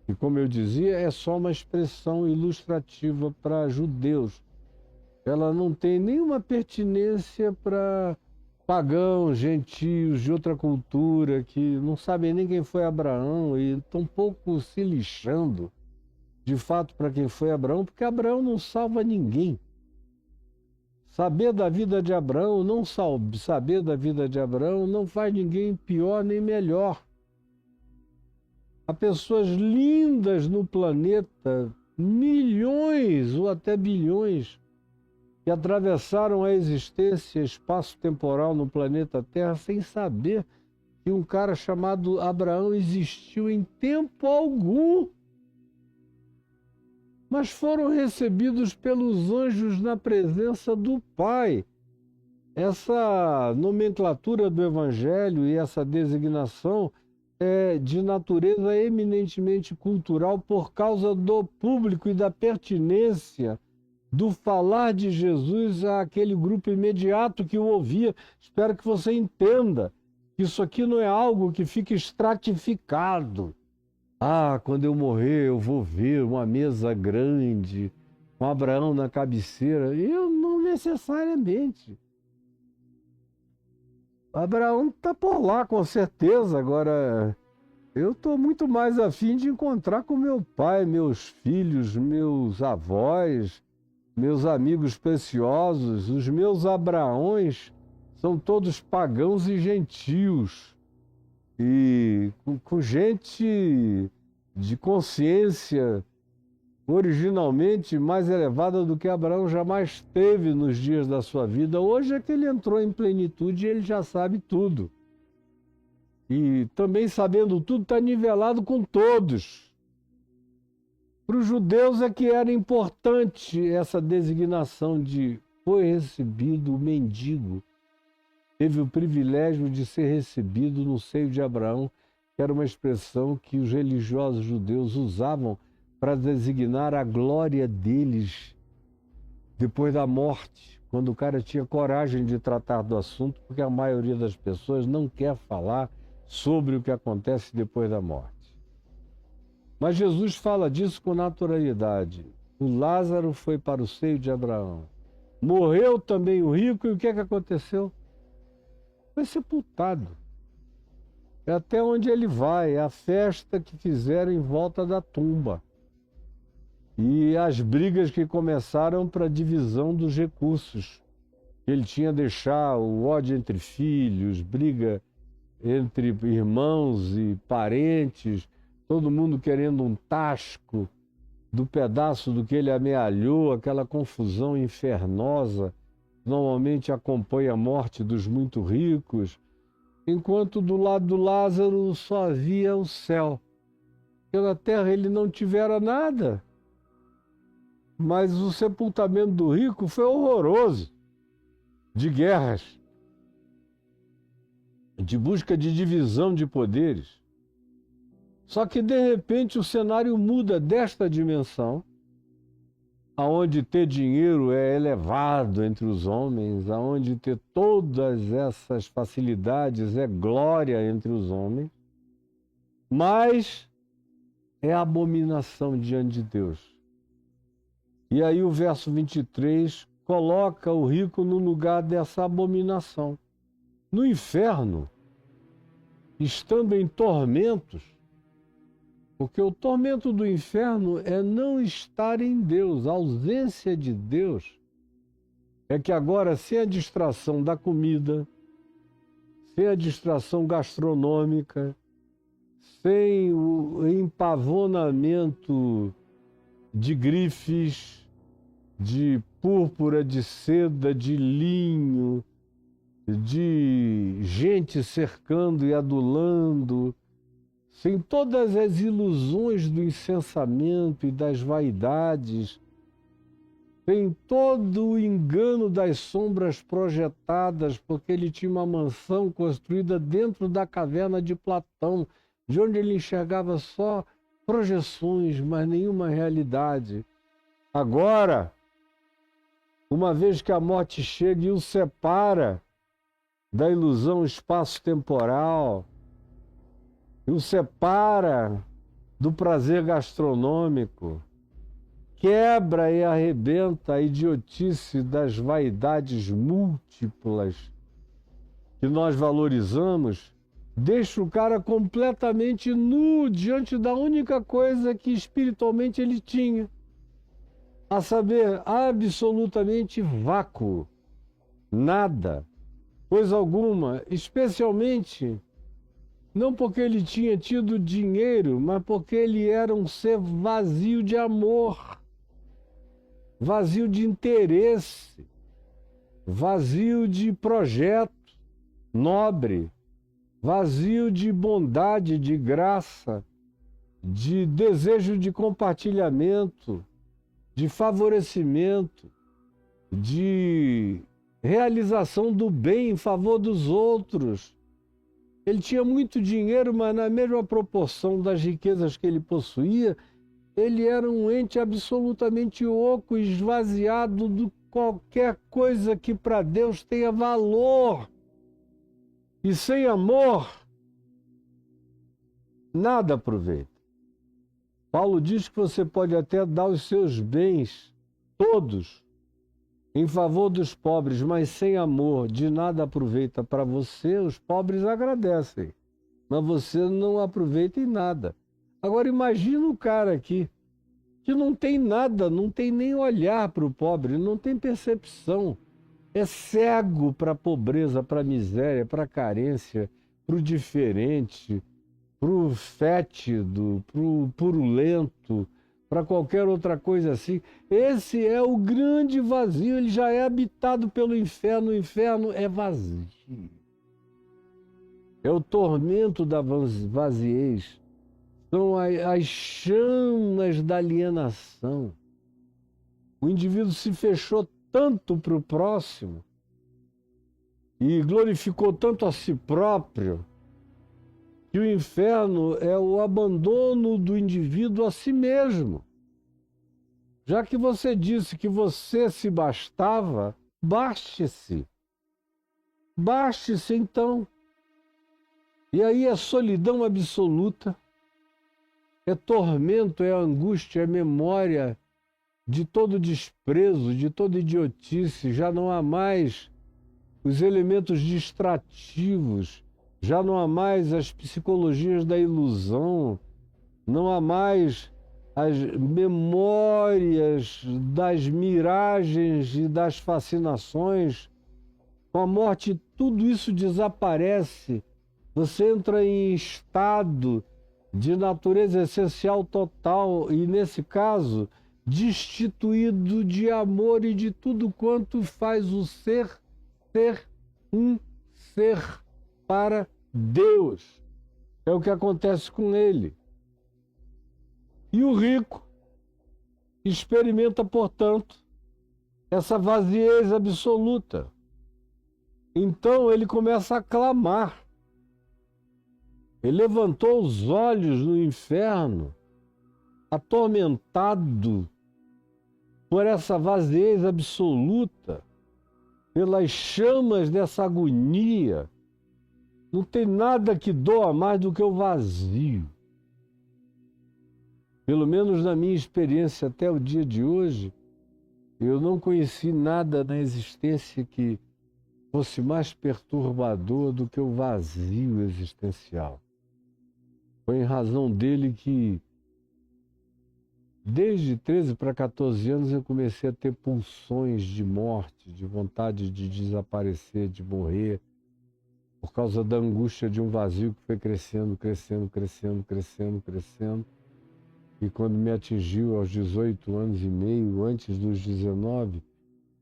E como eu dizia, é só uma expressão ilustrativa para judeus. Ela não tem nenhuma pertinência para pagãos, gentios de outra cultura que não sabem nem quem foi Abraão e estão um pouco se lixando de fato para quem foi Abraão, porque Abraão não salva ninguém. Saber da vida de Abraão, saber da vida de Abraão não faz ninguém pior nem melhor. Há pessoas lindas no planeta, milhões ou até bilhões, que atravessaram a existência espaço-temporal no planeta Terra sem saber que um cara chamado Abraão existiu em tempo algum. Mas foram recebidos pelos anjos na presença do Pai. Essa nomenclatura do Evangelho e essa designação é de natureza eminentemente cultural por causa do público e da pertinência do falar de Jesus àquele grupo imediato que o ouvia. Espero que você entenda que isso aqui não é algo que fica estratificado. Ah, quando eu morrer eu vou ver uma mesa grande com Abraão na cabeceira. Eu não necessariamente. Abraão está por lá, com certeza. Agora, eu estou muito mais afim de encontrar com meu pai, meus filhos, meus avós, meus amigos preciosos. Os meus Abraões são todos pagãos e gentios. E com gente de consciência originalmente mais elevada do que Abraão jamais teve nos dias da sua vida. Hoje é que ele entrou em plenitude e ele já sabe tudo. E também sabendo tudo, está nivelado com todos. Para os judeus é que era importante essa designação de foi recebido o mendigo. Teve o privilégio de ser recebido no seio de Abraão, que era uma expressão que os religiosos judeus usavam para designar a glória deles depois da morte, quando o cara tinha coragem de tratar do assunto, porque a maioria das pessoas não quer falar sobre o que acontece depois da morte. Mas Jesus fala disso com naturalidade. O Lázaro foi para o seio de Abraão. Morreu também o rico, e o que é que aconteceu? Foi sepultado. É até onde ele vai, é a festa que fizeram em volta da tumba. E as brigas que começaram para a divisão dos recursos. Ele tinha deixar o ódio entre filhos, briga entre irmãos e parentes, todo mundo querendo um tasco do pedaço do que ele amealhou, aquela confusão infernosa, normalmente acompanha a morte dos muito ricos, enquanto do lado do Lázaro só havia o céu. Pela terra ele não tivera nada, mas o sepultamento do rico foi horroroso, de guerras, de busca de divisão de poderes. Só que, de repente, o cenário muda desta dimensão, aonde ter dinheiro é elevado entre os homens, aonde ter todas essas facilidades é glória entre os homens, mas é abominação diante de Deus. E aí o verso 23 coloca o rico no lugar dessa abominação. No inferno, estando em tormentos, porque o tormento do inferno é não estar em Deus, a ausência de Deus. É que agora, sem a distração da comida, sem a distração gastronômica, sem o empavonamento de grifes, de púrpura, de seda, de linho, de gente cercando e adulando, sem todas as ilusões do insensamento e das vaidades, sem todo o engano das sombras projetadas, porque ele tinha uma mansão construída dentro da caverna de Platão, de onde ele enxergava só projeções, mas nenhuma realidade. Agora, uma vez que a morte chega e o separa da ilusão espaço-temporal, e o separa do prazer gastronômico, quebra e arrebenta a idiotice das vaidades múltiplas que nós valorizamos, deixa o cara completamente nu diante da única coisa que espiritualmente ele tinha, a saber, absolutamente vácuo, nada, coisa alguma, especialmente não porque ele tinha tido dinheiro, mas porque ele era um ser vazio de amor, vazio de interesse, vazio de projeto nobre, vazio de bondade, de graça, de desejo de compartilhamento, de favorecimento, de realização do bem em favor dos outros. Ele tinha muito dinheiro, mas na mesma proporção das riquezas que ele possuía, ele era um ente absolutamente oco, esvaziado de qualquer coisa que para Deus tenha valor. E sem amor, nada aproveita. Paulo diz que você pode até dar os seus bens, todos, em favor dos pobres, mas sem amor, de nada aproveita para você. Os pobres agradecem, mas você não aproveita em nada. Agora imagina o cara aqui, que não tem nada, não tem nem olhar para o pobre, não tem percepção, é cego para a pobreza, para a miséria, para a carência, para o diferente, para o fétido, para o purulento, para qualquer outra coisa assim. Esse é o grande vazio, ele já é habitado pelo inferno, o inferno é vazio. É o tormento da vaziez, são as chamas da alienação. O indivíduo se fechou tanto para o próximo e glorificou tanto a si próprio, que o inferno é o abandono do indivíduo a si mesmo. Já que você disse que você se bastava, Baste-se. Baste-se então. E aí é solidão absoluta, é tormento, é angústia, é memória de todo desprezo, de toda idiotice. Já não há mais os elementos distrativos, já não há mais as psicologias da ilusão, não há mais as memórias das miragens e das fascinações. Com a morte, tudo isso desaparece. Você entra em estado de natureza essencial total e, nesse caso, destituído de amor e de tudo quanto faz o ser um ser para Deus. É o que acontece com ele. E o rico experimenta, portanto, essa vaziez absoluta. Então ele começa a clamar. Ele levantou os olhos no inferno, atormentado por essa vaziez absoluta, pelas chamas dessa agonia. Não tem nada que doa mais do que o vazio. Pelo menos na minha experiência até o dia de hoje, eu não conheci nada na existência que fosse mais perturbador do que o vazio existencial. Foi em razão dele que, desde 13 para 14 anos, eu comecei a ter pulsões de morte, de vontade de desaparecer, de morrer, por causa da angústia de um vazio que foi crescendo, crescendo, crescendo, crescendo, crescendo. E quando me atingiu aos 18 anos e meio, antes dos 19,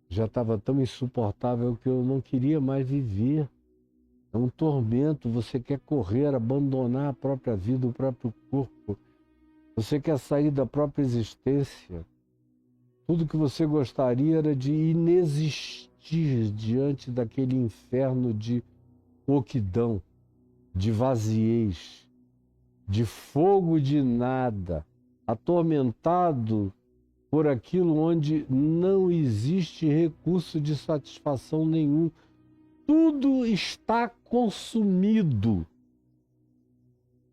já estava tão insuportável que eu não queria mais viver. É um tormento, você quer correr, abandonar a própria vida, o próprio corpo. Você quer sair da própria existência. Tudo que você gostaria era de inexistir diante daquele inferno de oquidão, de vaziez, de fogo de nada, atormentado por aquilo onde não existe recurso de satisfação nenhum. Tudo está consumido.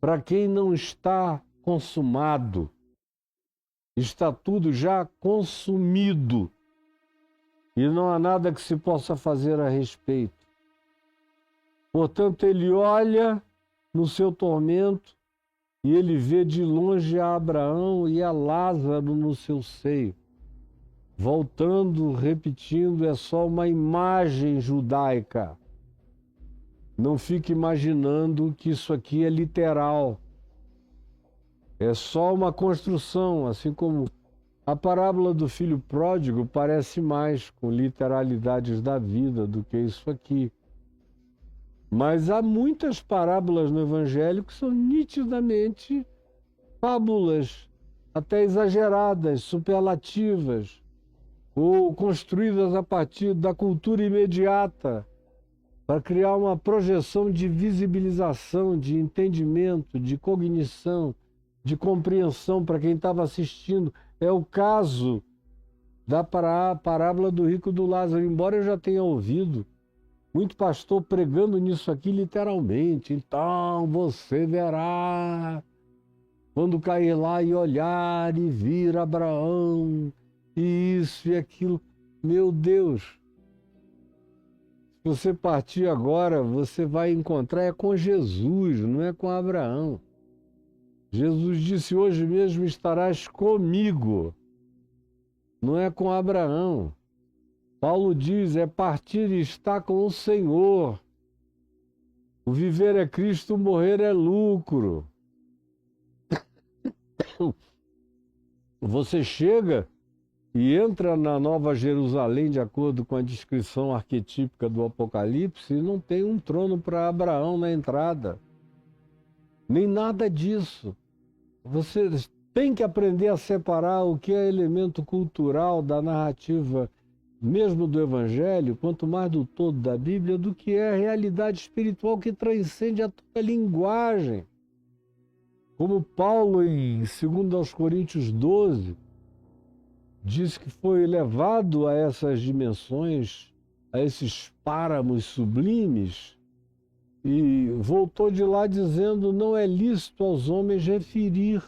Para quem não está consumado, está tudo já consumido. E não há nada que se possa fazer a respeito. Portanto, ele olha no seu tormento e ele vê de longe a Abraão e a Lázaro no seu seio. Voltando, repetindo, é só uma imagem judaica. Não fique imaginando que isso aqui é literal. É só uma construção, assim como a parábola do filho pródigo parece mais com literalidades da vida do que isso aqui. Mas há muitas parábolas no Evangelho que são nitidamente fábulas, até exageradas, superlativas, ou construídas a partir da cultura imediata, para criar uma projeção de visibilização, de entendimento, de cognição, de compreensão para quem estava assistindo. É o caso da parábola do rico do Lázaro, embora eu já tenha ouvido muito pastor pregando nisso aqui literalmente. Então você verá, quando cair lá e olhar e vir Abraão, e isso e aquilo. Meu Deus! Se você partir agora, você vai encontrar é com Jesus, não é com Abraão. Jesus disse, hoje mesmo estarás comigo, não é com Abraão. Paulo diz, é partir e estar com o Senhor. O viver é Cristo, o morrer é lucro. Você chega e entra na Nova Jerusalém, de acordo com a descrição arquetípica do Apocalipse, e não tem um trono para Abraão na entrada. Nem nada disso. Você tem que aprender a separar o que é elemento cultural da narrativa mesmo do Evangelho, quanto mais do todo da Bíblia, do que é a realidade espiritual que transcende a toda linguagem. Como Paulo, em 2 Coríntios 12, diz que foi levado a essas dimensões a esses páramos sublimes, e voltou de lá dizendo: não é lícito aos homens referir.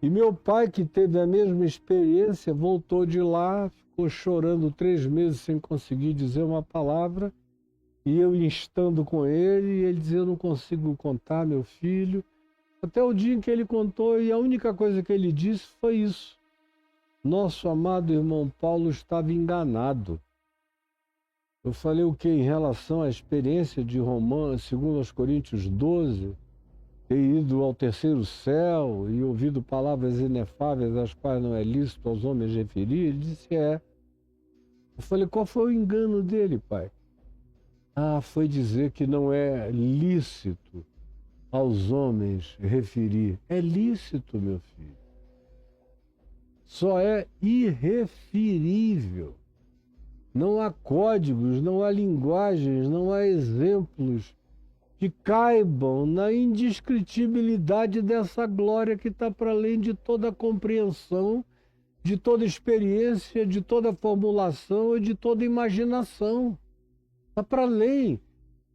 E meu pai, que teve a mesma experiência, voltou de lá, ficou chorando 3 meses sem conseguir dizer uma palavra, e eu instando com ele, e ele dizia: eu não consigo contar, meu filho. Até o dia em que ele contou, e a única coisa que ele disse foi isso: nosso amado irmão Paulo estava enganado. Eu falei o que em relação à experiência de Romanos, segundo aos Coríntios 12, ter ido ao terceiro céu e ouvido palavras inefáveis às quais não é lícito aos homens referir? Ele disse: é. Eu falei: qual foi o engano dele, pai? Ah, foi dizer que não é lícito aos homens referir. É lícito, meu filho. Só é irreferível. Não há códigos, não há linguagens, não há exemplos que caibam na indescritibilidade dessa glória que está para além de toda compreensão, de toda experiência, de toda formulação e de toda imaginação. Está para além.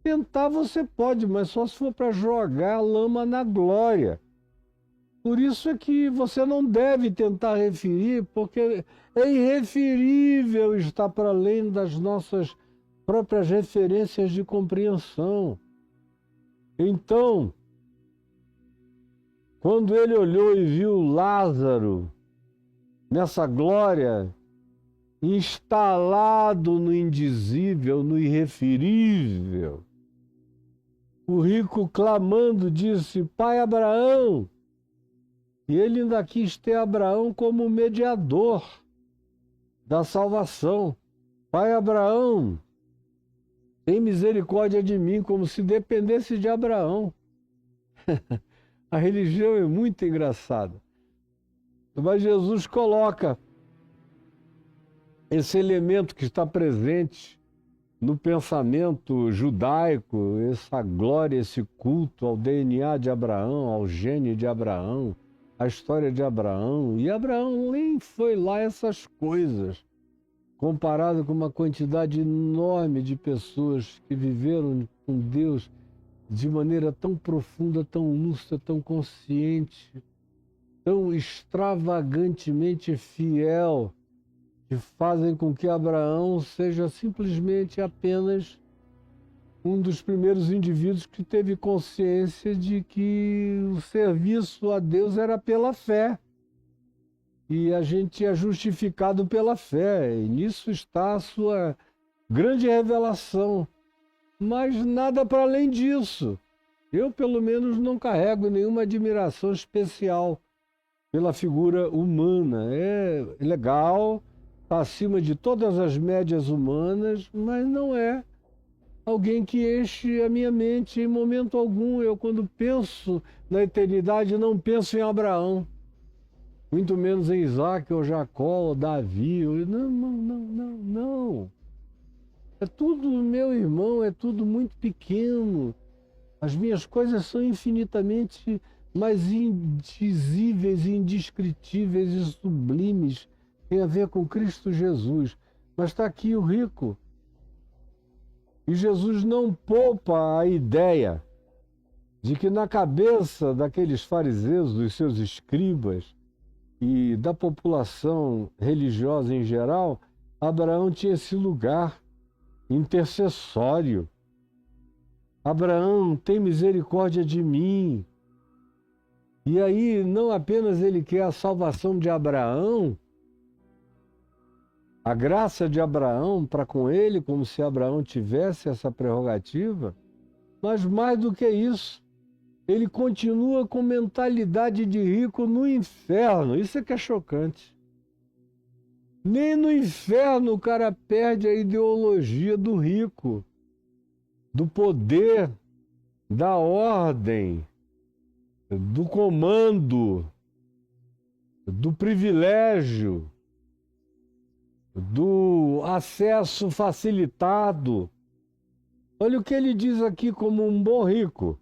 Tentar você pode, mas só se for para jogar a lama na glória. Por isso é que você não deve tentar referir, porque é irreferível, está para além das nossas próprias referências de compreensão. Então, quando ele olhou e viu Lázaro nessa glória, instalado no indizível, no irreferível, o rico clamando disse: Pai Abraão. E ele ainda quis ter Abraão como mediador da salvação. Pai Abraão, tem misericórdia de mim, como se dependesse de Abraão. A religião é muito engraçada. Mas Jesus coloca esse elemento que está presente no pensamento judaico, essa glória, esse culto ao DNA de Abraão, ao gene de Abraão, a história de Abraão. E Abraão nem foi lá essas coisas, comparado com uma quantidade enorme de pessoas que viveram com Deus de maneira tão profunda, tão lúcida, tão consciente, tão extravagantemente fiel, que fazem com que Abraão seja simplesmente apenas um dos primeiros indivíduos que teve consciência de que o serviço a Deus era pela fé. E a gente é justificado pela fé, e nisso está a sua grande revelação. Mas nada para além disso. Eu, pelo menos, não carrego nenhuma admiração especial pela figura humana. É legal, está acima de todas as médias humanas, mas não é alguém que enche a minha mente em momento algum. Eu, quando penso na eternidade, não penso em Abraão, muito menos em Isaac, ou Jacó, ou Davi. Não. É tudo, meu irmão, é tudo muito pequeno. As minhas coisas são infinitamente mais indizíveis, indescritíveis e sublimes. Tem a ver com Cristo Jesus. Mas está aqui o rico. E Jesus não poupa a ideia de que na cabeça daqueles fariseus, dos seus escribas e da população religiosa em geral, Abraão tinha esse lugar intercessório. Abraão, tem misericórdia de mim. E aí, não apenas ele quer a salvação de Abraão, a graça de Abraão para com ele, como se Abraão tivesse essa prerrogativa, mas mais do que isso, ele continua com mentalidade de rico no inferno. Isso é que é chocante. Nem no inferno o cara perde a ideologia do rico, do poder, da ordem, do comando, do privilégio, do acesso facilitado. Olha o que ele diz aqui como um bom rico.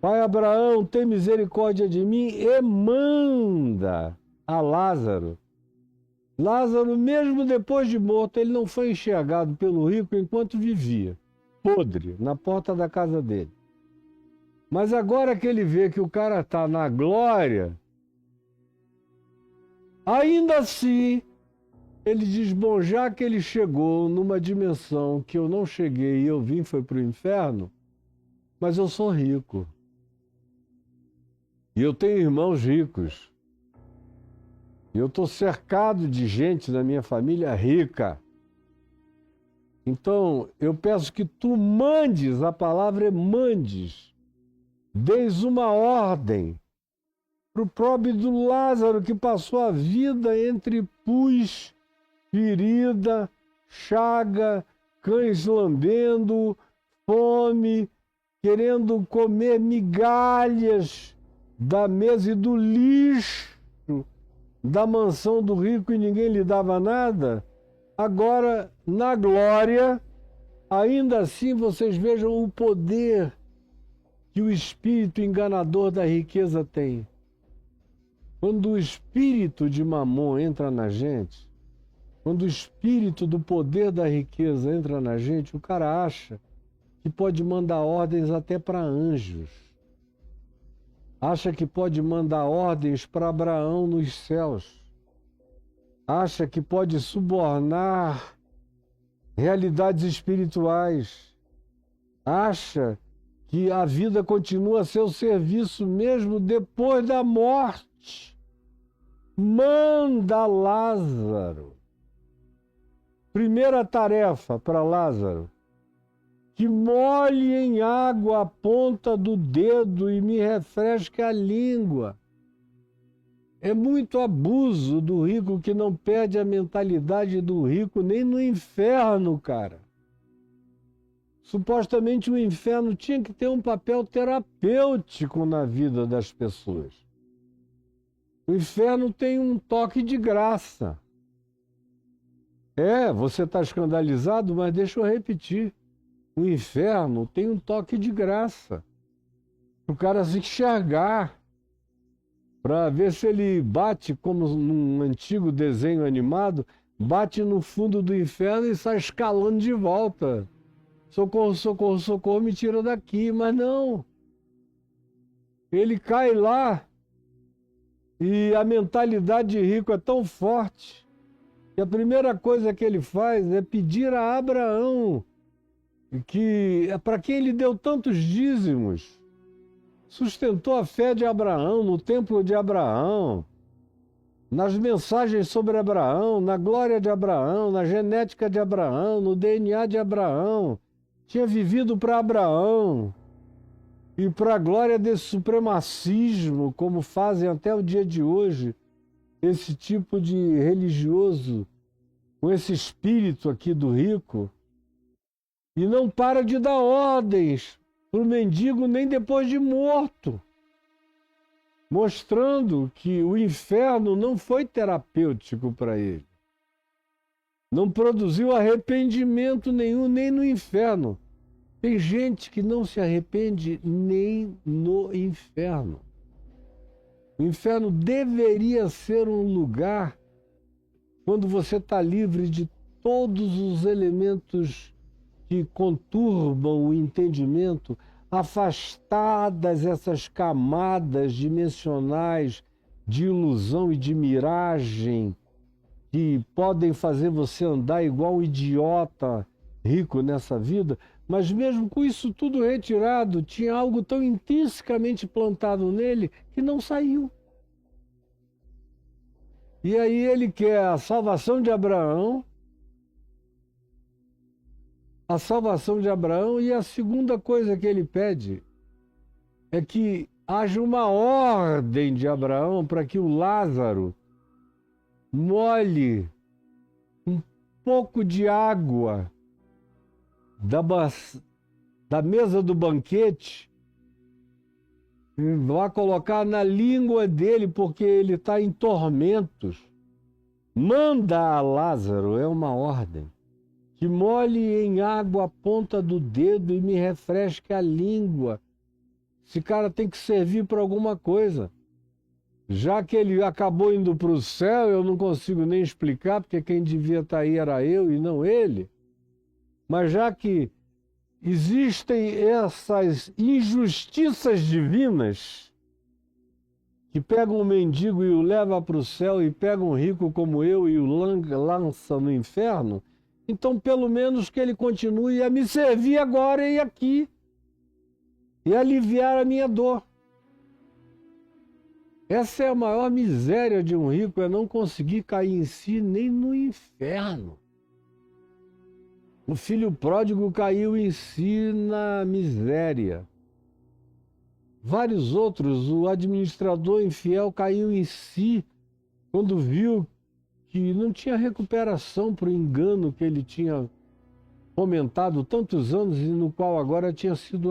Pai Abraão, tem misericórdia de mim e manda a Lázaro Lázaro, mesmo depois de morto, ele não foi enxergado pelo rico enquanto vivia, podre, na porta da casa dele. Mas agora que ele vê que o cara está na glória, ainda assim, ele diz, bom, já que ele chegou numa dimensão que eu não cheguei e eu vim foi para o inferno, mas eu sou rico. E eu tenho irmãos ricos. E eu estou cercado de gente na minha família rica. Então, eu peço que tu mandes, a palavra é mandes, deis uma ordem para o pobre do Lázaro que passou a vida entre pus, ferida, chaga, cães lambendo, fome, querendo comer migalhas da mesa e do lixo da mansão do rico e ninguém lhe dava nada. Agora, na glória, ainda assim vocês vejam o poder que o espírito enganador da riqueza tem. Quando o espírito de Mamon entra na gente, quando o espírito do poder da riqueza entra na gente, o cara acha que pode mandar ordens até para anjos. Acha que pode mandar ordens para Abraão nos céus. Acha que pode subornar realidades espirituais. Acha que a vida continua a seu serviço mesmo depois da morte. Manda Lázaro. Primeira tarefa para Lázaro: que molhe em água a ponta do dedo e me refresque a língua. É muito abuso do rico que não perde a mentalidade do rico nem no inferno, cara. Supostamente o inferno tinha que ter um papel terapêutico na vida das pessoas. O inferno tem um toque de graça. Você está escandalizado, mas deixa eu repetir. O inferno tem um toque de graça. Para o cara se enxergar. Para ver se ele bate, como num antigo desenho animado, bate no fundo do inferno e sai escalando de volta. Socorro, socorro, socorro, me tira daqui. Mas não. Ele cai lá e a mentalidade de rico é tão forte que a primeira coisa que ele faz é pedir a Abraão, que para quem ele deu tantos dízimos, sustentou a fé de Abraão, no templo de Abraão, nas mensagens sobre Abraão, na glória de Abraão, na genética de Abraão, no DNA de Abraão, tinha vivido para Abraão e para a glória desse supremacismo, como fazem até o dia de hoje, esse tipo de religioso, com esse espírito aqui do rico, e não para de dar ordens para o mendigo nem depois de morto, mostrando que o inferno não foi terapêutico para ele. Não produziu arrependimento nenhum, nem no inferno. Tem gente que não se arrepende nem no inferno. O inferno deveria ser um lugar quando você está livre de todos os elementos que conturbam o entendimento, afastadas essas camadas dimensionais de ilusão e de miragem que podem fazer você andar igual um idiota rico nessa vida, mas mesmo com isso tudo retirado, tinha algo tão intrinsecamente plantado nele que não saiu. E aí ele quer a salvação de Abraão, e a segunda coisa que ele pede é que haja uma ordem de Abraão para que o Lázaro molhe um pouco de água da mesa do banquete e vá colocar na língua dele, porque ele está em tormentos. Manda a Lázaro, é uma ordem, que molhe em água a ponta do dedo e me refresque a língua. Esse cara tem que servir para alguma coisa. Já que ele acabou indo para o céu, eu não consigo nem explicar, porque quem devia estar aí era eu e não ele. Mas já que existem essas injustiças divinas, que pegam um mendigo e o leva para o céu, e pegam um rico como eu e o lança no inferno, então pelo menos que ele continue a me servir agora e aqui, e aliviar a minha dor. Essa é a maior miséria de um rico, é não conseguir cair em si nem no inferno. O filho pródigo caiu em si na miséria. Vários outros, o administrador infiel caiu em si quando viu que não tinha recuperação para o engano que ele tinha fomentado tantos anos e no qual agora tinha sido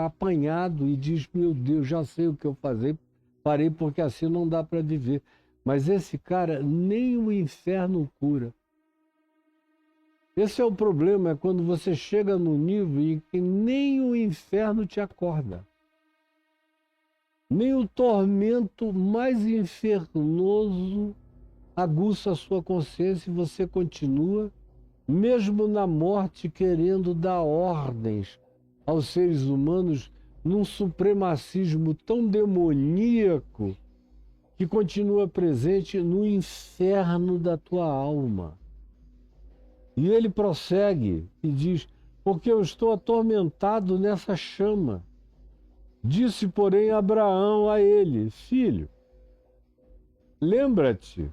apanhado e diz, meu Deus, já sei o que eu parei porque assim não dá para viver. Mas esse cara nem o inferno cura. Esse é o problema, é quando você chega no nível em que nem o inferno te acorda. Nem o tormento mais infernoso aguça a sua consciência e você continua, mesmo na morte, querendo dar ordens aos seres humanos num supremacismo tão demoníaco que continua presente no inferno da tua alma. E ele prossegue e diz, porque eu estou atormentado nessa chama. Disse, porém, Abraão a ele, filho, lembra-te,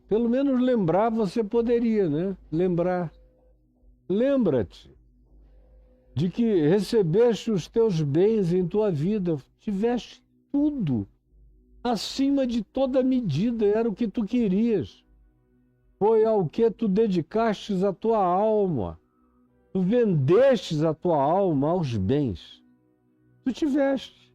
pelo menos lembrar você poderia, né? Lembra-te de que recebeste os teus bens em tua vida, tiveste tudo, acima de toda medida, era o que tu querias. Foi ao que tu dedicastes a tua alma. Tu vendestes a tua alma aos bens. Tu tiveste.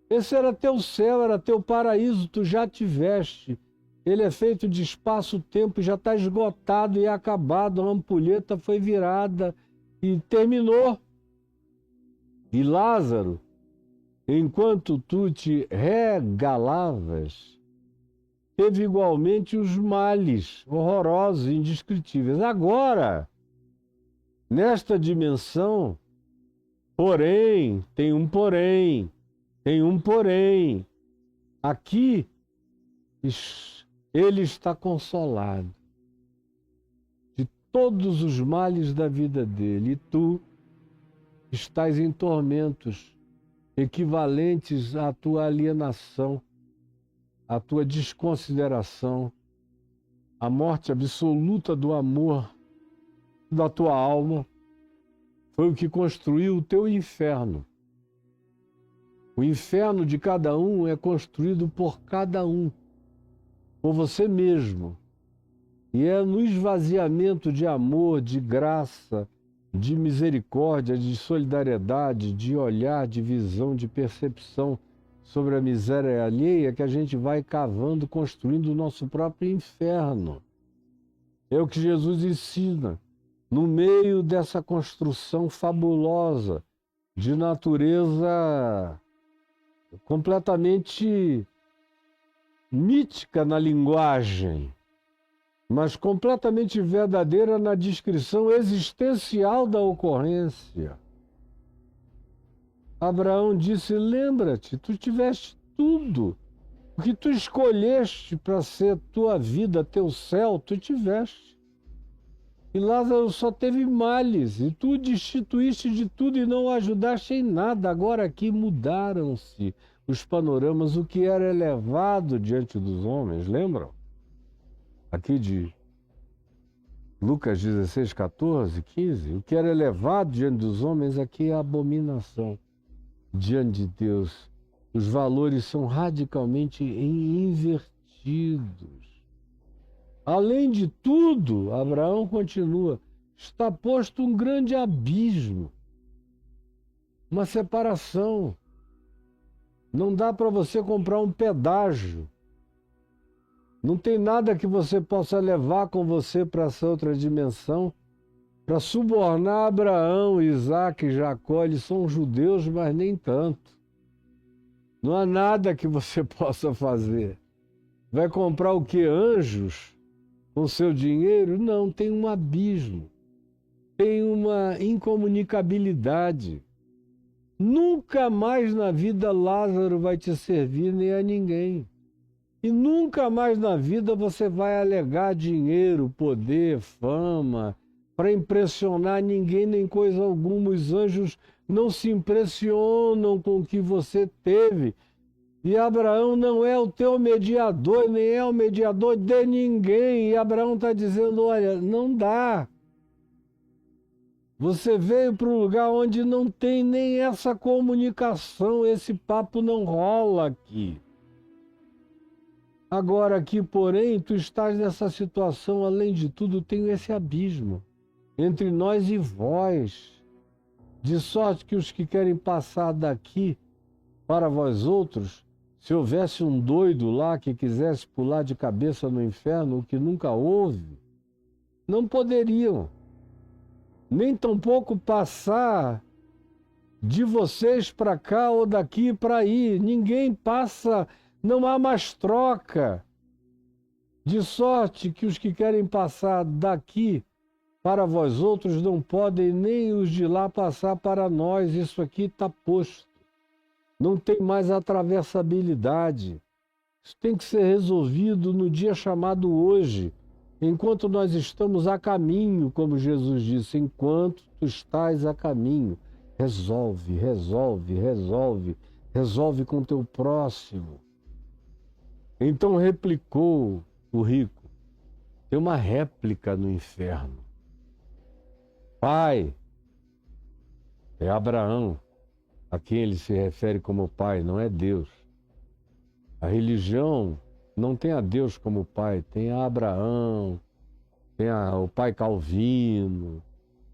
Esse era teu céu, era teu paraíso, tu já tiveste. Ele é feito de espaço-tempo, já está esgotado e acabado. A ampulheta foi virada e terminou. E Lázaro, enquanto tu te regalavas, teve igualmente os males horrorosos e indescritíveis. Agora, nesta dimensão, porém, tem um porém, aqui ele está consolado de todos os males da vida dele, e tu estás em tormentos equivalentes à tua alienação, à tua desconsideração, à morte absoluta do amor da tua alma. Foi o que construiu o teu inferno. O inferno de cada um é construído por cada um, por você mesmo. E é no esvaziamento de amor, de graça, de misericórdia, de solidariedade, de olhar, de visão, de percepção sobre a miséria alheia que a gente vai cavando, construindo o nosso próprio inferno. É o que Jesus ensina. No meio dessa construção fabulosa de natureza completamente mítica na linguagem, mas completamente verdadeira na descrição existencial da ocorrência. Abraão disse, lembra-te, tu tiveste tudo. O que tu escolheste para ser tua vida, teu céu, tu tiveste. E Lázaro só teve males, e tu destituíste de tudo e não o ajudaste em nada. Agora aqui mudaram-se os panoramas, o que era elevado diante dos homens, lembram? Aqui de Lucas 16, 14, 15, o que era elevado diante dos homens, aqui é abominação diante de Deus. Os valores são radicalmente invertidos. Além de tudo, Abraão continua, está posto um grande abismo, uma separação. Não dá para você comprar um pedágio. Não tem nada que você possa levar com você para essa outra dimensão para subornar Abraão, Isaac e Jacó. Eles são judeus, mas nem tanto. Não há nada que você possa fazer. Vai comprar o que? Anjos? Com seu dinheiro? Não, tem um abismo. Tem uma incomunicabilidade. Nunca mais na vida Lázaro vai te servir nem a ninguém. E nunca mais na vida você vai alegar dinheiro, poder, fama, para impressionar ninguém nem coisa alguma. Os anjos não se impressionam com o que você teve. E Abraão não é o teu mediador, nem é o mediador de ninguém. E Abraão está dizendo, olha, não dá. Você veio para um lugar onde não tem nem essa comunicação, esse papo não rola aqui. Agora aqui, porém, tu estás nessa situação, além de tudo, tem esse abismo entre nós e vós, de sorte que os que querem passar daqui para vós outros, se houvesse um doido lá que quisesse pular de cabeça no inferno, o que nunca houve, não poderiam, nem tampouco passar de vocês para cá ou daqui para aí. Ninguém passa, não há mais troca. De sorte que os que querem passar daqui para vós outros não podem nem os de lá passar para nós. Isso aqui está posto. Não tem mais atravessabilidade. Isso tem que ser resolvido no dia chamado hoje, enquanto nós estamos a caminho, como Jesus disse, enquanto tu estás a caminho. Resolve, resolve, resolve, resolve com teu próximo. Então replicou o rico. Tem uma réplica no inferno. Pai, é Abraão, a quem ele se refere como pai, não é Deus. A religião não tem a Deus como pai, tem a Abraão, tem o pai Calvino,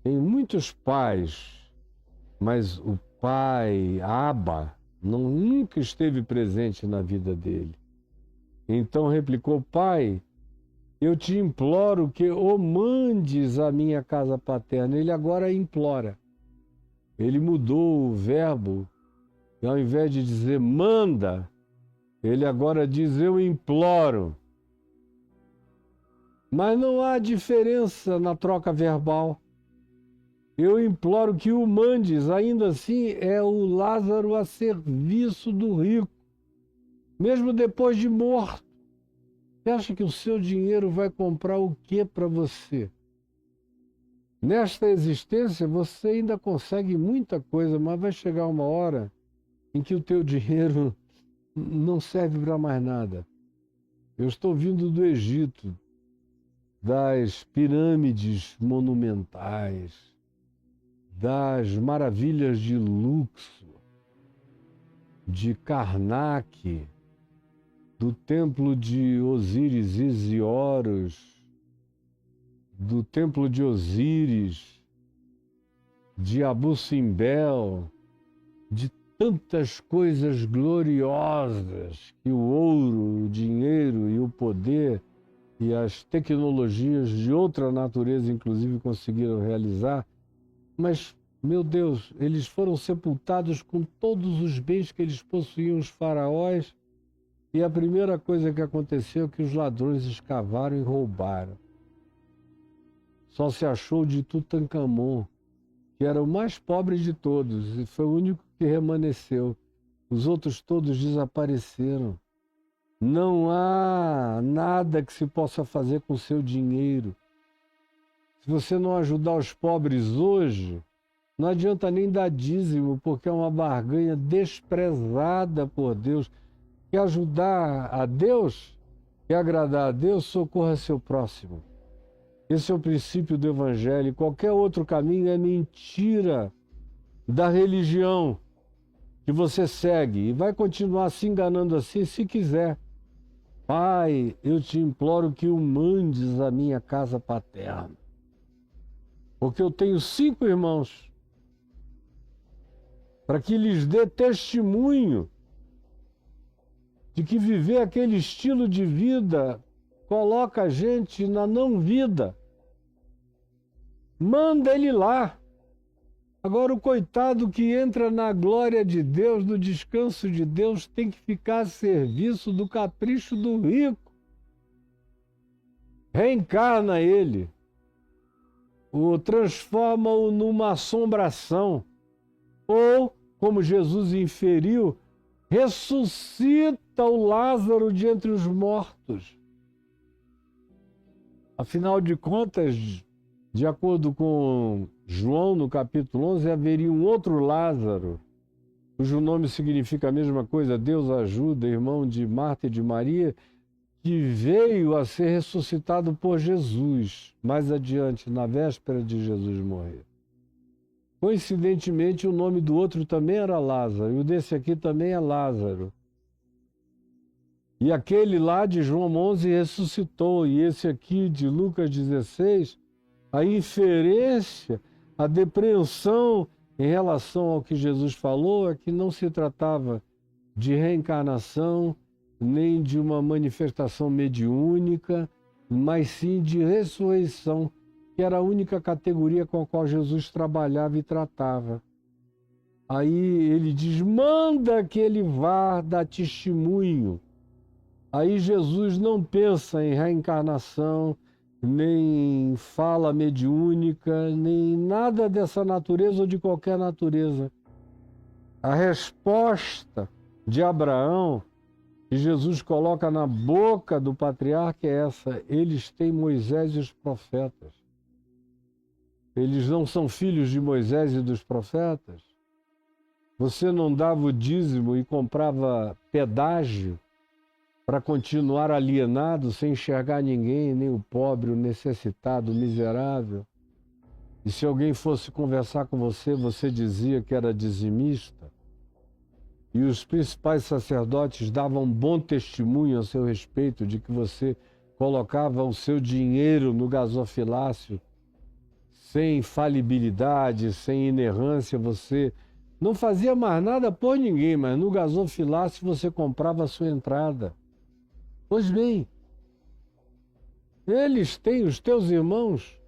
tem muitos pais, mas o pai Abba nunca esteve presente na vida dele. Então replicou, pai, eu te imploro que o mandes à minha casa paterna. Ele agora implora. Ele mudou o verbo, e ao invés de dizer manda, ele agora diz eu imploro. Mas não há diferença na troca verbal. Eu imploro que o mandes, ainda assim é o Lázaro a serviço do rico, mesmo depois de morto. Você acha que o seu dinheiro vai comprar o que para você? Nesta existência você ainda consegue muita coisa, mas vai chegar uma hora em que o teu dinheiro não serve para mais nada. Eu estou vindo do Egito, das pirâmides monumentais, das maravilhas de Luxor, de Karnak, do templo de Osíris e Horus, do templo de Osíris, de Abu Simbel, de tantas coisas gloriosas que o ouro, o dinheiro e o poder e as tecnologias de outra natureza, inclusive, conseguiram realizar. Mas, meu Deus, eles foram sepultados com todos os bens que eles possuíam, os faraós, e a primeira coisa que aconteceu é que os ladrões escavaram e roubaram. Só se achou de Tutankhamon, que era o mais pobre de todos, e foi o único que remanesceu. Os outros todos desapareceram. Não há nada que se possa fazer com o seu dinheiro. Se você não ajudar os pobres hoje, não adianta nem dar dízimo, porque é uma barganha desprezada por Deus. Quer ajudar a Deus? Quer agradar a Deus? Socorra seu próximo. Esse é o princípio do Evangelho. Qualquer outro caminho é mentira da religião que você segue e vai continuar se enganando assim se quiser. Pai, eu te imploro que o mandes à minha casa paterna, porque eu tenho 5 irmãos, para que lhes dê testemunho de que viver aquele estilo de vida coloca a gente na não vida. Manda ele lá. Agora, o coitado que entra na glória de Deus, no descanso de Deus, tem que ficar a serviço do capricho do rico. Reencarna ele, o transforma-o numa assombração, ou, como Jesus inferiu, ressuscita o Lázaro de entre os mortos. Afinal de contas, de acordo com João, no capítulo 11, haveria um outro Lázaro, cujo nome significa a mesma coisa, Deus ajuda, irmão de Marta e de Maria, que veio a ser ressuscitado por Jesus, mais adiante, na véspera de Jesus morrer. Coincidentemente, o nome do outro também era Lázaro, e o desse aqui também é Lázaro. E aquele lá de João 11 ressuscitou, e esse aqui de Lucas 16, a inferência, a depreensão em relação ao que Jesus falou é que não se tratava de reencarnação, nem de uma manifestação mediúnica, mas sim de ressurreição, que era a única categoria com a qual Jesus trabalhava e tratava. Aí ele diz, manda que ele vá dar testemunho. Aí Jesus não pensa em reencarnação, nem fala mediúnica, nem nada dessa natureza ou de qualquer natureza. A resposta de Abraão, que Jesus coloca na boca do patriarca, é essa: eles têm Moisés e os profetas. Eles não são filhos de Moisés e dos profetas? Você não dava o dízimo e comprava pedágio para continuar alienado, sem enxergar ninguém, nem o pobre, o necessitado, o miserável? E se alguém fosse conversar com você, você dizia que era dizimista? E os principais sacerdotes davam bom testemunho a seu respeito de que você colocava o seu dinheiro no gasofilácio, sem falibilidade, sem inerrância, você não fazia mais nada por ninguém, mas no gasofilácio você comprava a sua entrada. Pois bem, eles têm os teus irmãos,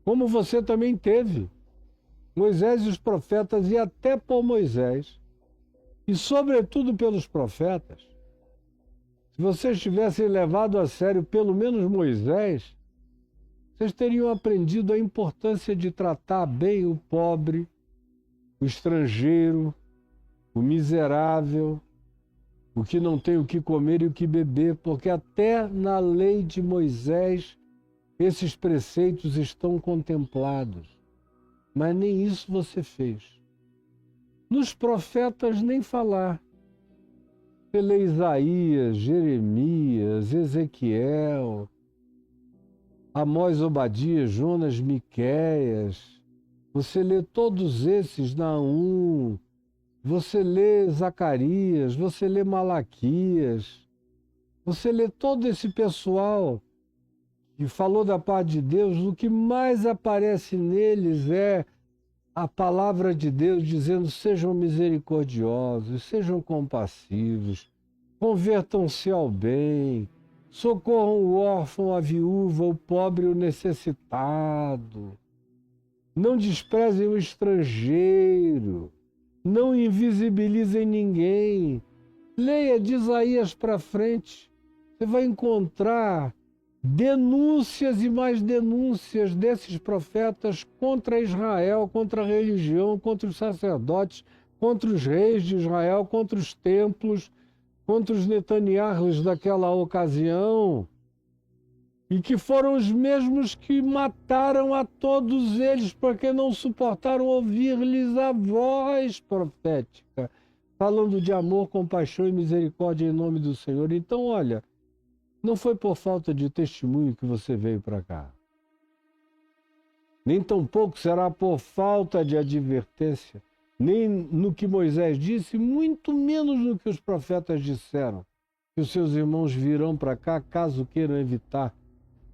como você também teve. Moisés e os profetas, e até por Moisés, e sobretudo pelos profetas. Se vocês tivessem levado a sério pelo menos Moisés, vocês teriam aprendido a importância de tratar bem o pobre, o estrangeiro, o miserável, o que não tem o que comer e o que beber, porque até na lei de Moisés esses preceitos estão contemplados. Mas nem isso você fez. Nos profetas nem falar. Você lê Isaías, Jeremias, Ezequiel, Amós, Obadias, Jonas, Miqueias. Você lê todos esses, Naum. Você lê Zacarias, você lê Malaquias. Você lê todo esse pessoal que falou da paz de Deus. O que mais aparece neles é a palavra de Deus dizendo: sejam misericordiosos, sejam compassivos, convertam-se ao bem, socorram o órfão, a viúva, o pobre e o necessitado. Não desprezem o estrangeiro, não invisibilizem ninguém. Leia de Isaías para frente, você vai encontrar denúncias e mais denúncias desses profetas contra Israel, contra a religião, contra os sacerdotes, contra os reis de Israel, contra os templos, contra os Netanyahus daquela ocasião, e que foram os mesmos que mataram a todos eles, porque não suportaram ouvir-lhes a voz profética, falando de amor, compaixão e misericórdia em nome do Senhor. Então, olha, não foi por falta de testemunho que você veio para cá. Nem tampouco será por falta de advertência, nem no que Moisés disse, muito menos no que os profetas disseram, que os seus irmãos virão para cá caso queiram evitar.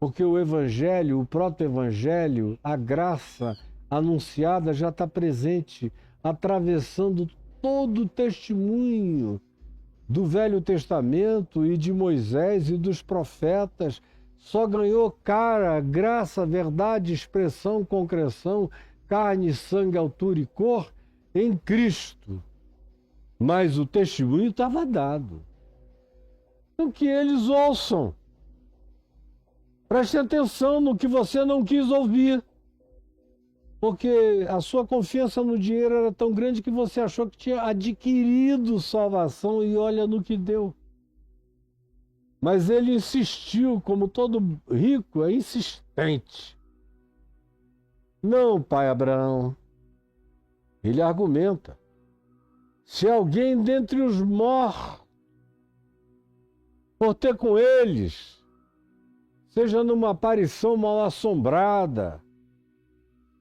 Porque o Evangelho, o proto-Evangelho, a graça anunciada já está presente, atravessando todo o testemunho do Velho Testamento e de Moisés e dos profetas. Só ganhou cara, graça, verdade, expressão, concreção, carne, sangue, altura e cor em Cristo. Mas o testemunho estava dado. Então que eles ouçam. Preste atenção no que você não quis ouvir. Porque a sua confiança no dinheiro era tão grande que você achou que tinha adquirido salvação e olha no que deu. Mas ele insistiu, como todo rico, é insistente. Não, pai Abraão. Ele argumenta. Se alguém dentre os mortos, por ter com eles, seja numa aparição mal assombrada,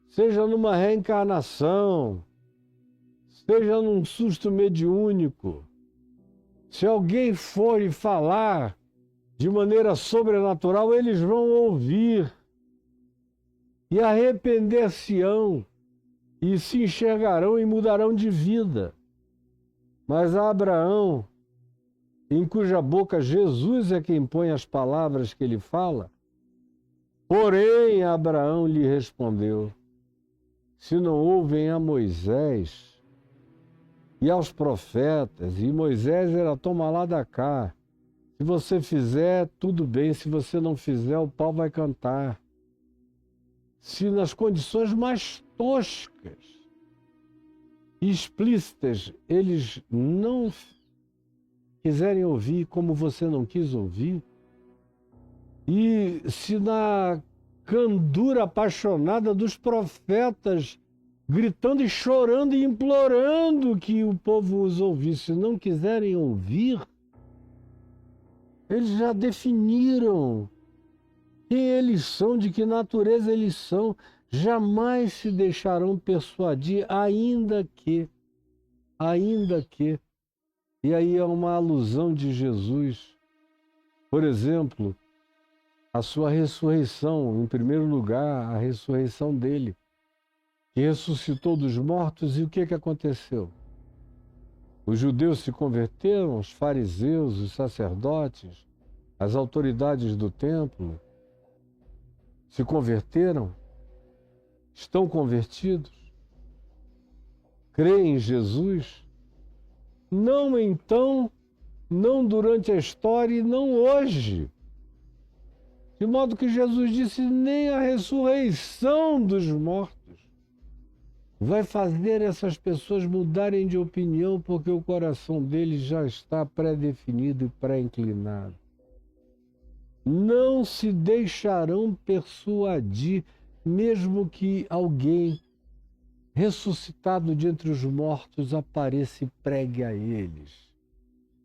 seja numa reencarnação, seja num susto mediúnico, se alguém for e falar de maneira sobrenatural, eles vão ouvir e arrepender-se-ão e se enxergarão e mudarão de vida. Mas a Abraão, em cuja boca Jesus é quem põe as palavras que ele fala, porém Abraão lhe respondeu: se não ouvem a Moisés e aos profetas, e Moisés era toma lá da cá, se você fizer, tudo bem, se você não fizer, o pau vai cantar. Se nas condições mais toscas e explícitas eles não quiserem ouvir como você não quis ouvir, e se na candura apaixonada dos profetas, gritando e chorando e implorando que o povo os ouvisse, não quiserem ouvir, eles já definiram quem eles são, de que natureza eles são, jamais se deixarão persuadir, ainda que. E aí é uma alusão de Jesus. Por exemplo, a sua ressurreição, em primeiro lugar, a ressurreição dele, que ressuscitou dos mortos, e o que aconteceu? Os judeus se converteram, os fariseus, os sacerdotes, as autoridades do templo se converteram, estão convertidos, creem em Jesus, não então, não durante a história e não hoje. De modo que Jesus disse, nem a ressurreição dos mortos vai fazer essas pessoas mudarem de opinião, porque o coração deles já está pré-definido e pré-inclinado. Não se deixarão persuadir, mesmo que alguém ressuscitado de entre os mortos apareça e pregue a eles.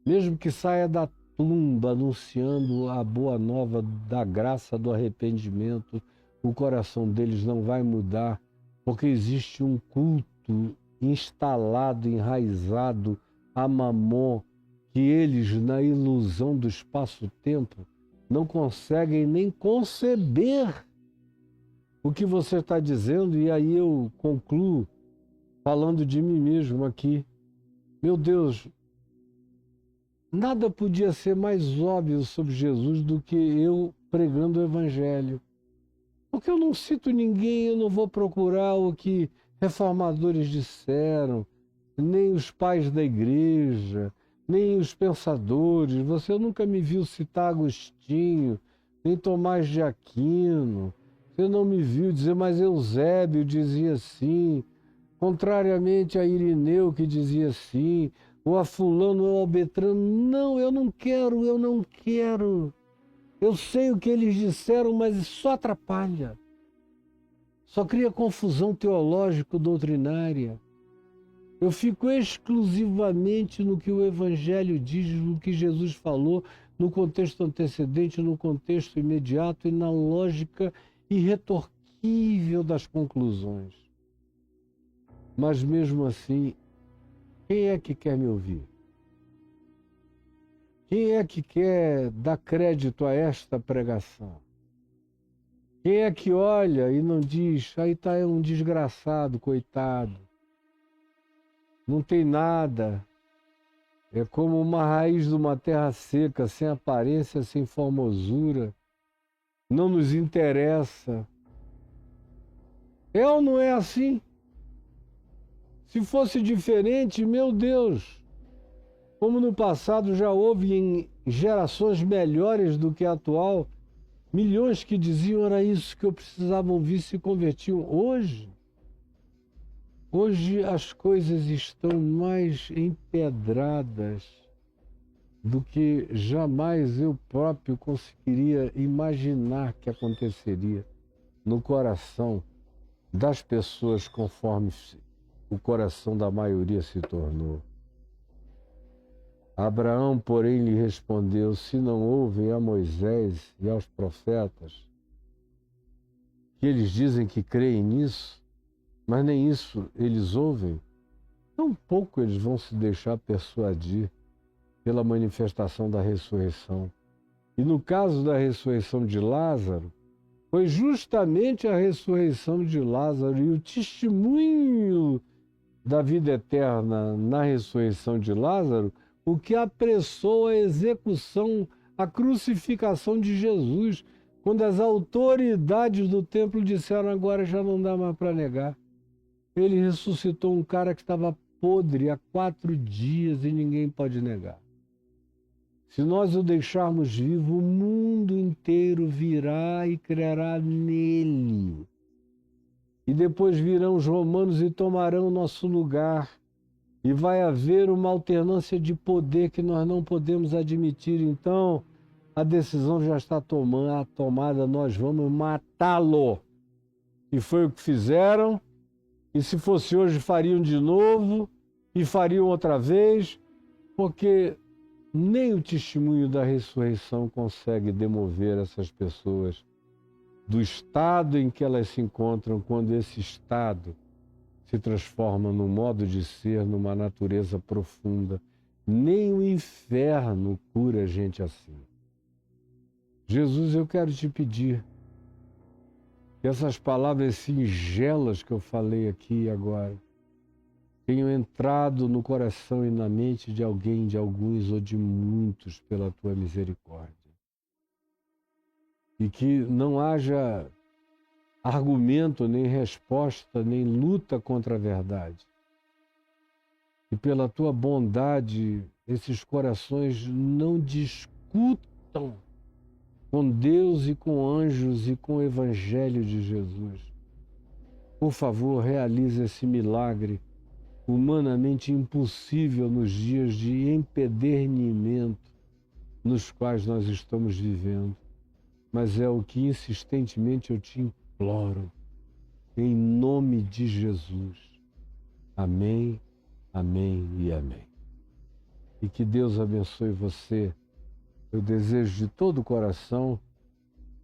Mesmo que saia da tumba anunciando a boa nova da graça do arrependimento, o coração deles não vai mudar, porque existe um culto instalado, enraizado a Mamon, que eles, na ilusão do espaço-tempo, não conseguem nem conceber o que você está dizendo. E aí eu concluo falando de mim mesmo aqui. Meu Deus, nada podia ser mais óbvio sobre Jesus do que eu pregando o Evangelho. Porque eu não cito ninguém, eu não vou procurar o que reformadores disseram, nem os pais da igreja, nem os pensadores. Você nunca me viu citar Agostinho, nem Tomás de Aquino. Você não me viu dizer, mas Eusébio dizia assim, contrariamente a Irineu que dizia assim, ou a fulano ou a Beltrano. Não, eu não quero. Eu sei o que eles disseram, mas só atrapalha. Só cria confusão teológico-doutrinária. Eu fico exclusivamente no que o Evangelho diz, no que Jesus falou, no contexto antecedente, no contexto imediato e na lógica irretorquível das conclusões. Mas mesmo assim, quem é que quer me ouvir? Quem é que quer dar crédito a esta pregação? Quem é que olha e não diz, aí está um desgraçado, coitado, não tem nada, é como uma raiz de uma terra seca, sem aparência, sem formosura, não nos interessa. É ou não é assim? Se fosse diferente, meu Deus, como no passado já houve em gerações melhores do que a atual, milhões que diziam era isso que eu precisava ouvir se convertiam. Hoje as coisas estão mais empedradas do que jamais eu próprio conseguiria imaginar que aconteceria no coração das pessoas conforme o coração da maioria se tornou. Abraão, porém, lhe respondeu: se não ouvem a Moisés e aos profetas, que eles dizem que creem nisso, mas nem isso eles ouvem, tampouco eles vão se deixar persuadir pela manifestação da ressurreição. E no caso da ressurreição de Lázaro, foi justamente a ressurreição de Lázaro e o testemunho da vida eterna na ressurreição de Lázaro o que apressou a execução, a crucificação de Jesus, quando as autoridades do templo disseram: agora já não dá mais para negar. Ele ressuscitou um cara que estava podre há 4 dias e ninguém pode negar. Se nós o deixarmos vivo, o mundo inteiro virá e crerá nele. E depois virão os romanos e tomarão nosso lugar. E vai haver uma alternância de poder que nós não podemos admitir. Então, a decisão já está tomada, nós vamos matá-lo. E foi o que fizeram. E se fosse hoje, fariam de novo. E fariam outra vez. Porque nem o testemunho da ressurreição consegue demover essas pessoas do estado em que elas se encontram, quando esse estado se transforma num modo de ser, numa natureza profunda. Nem o inferno cura gente assim. Jesus, eu quero te pedir que essas palavras singelas que eu falei aqui agora tenham entrado no coração e na mente de alguém, de alguns ou de muitos, pela tua misericórdia. E que não haja argumento, nem resposta, nem luta contra a verdade. E pela tua bondade, esses corações não discutam com Deus e com anjos e com o Evangelho de Jesus. Por favor, realize esse milagre humanamente impossível nos dias de empedernimento nos quais nós estamos vivendo. Mas é o que insistentemente eu te imploro, em nome de Jesus. Amém, amém e amém. E que Deus abençoe você. Eu desejo de todo o coração.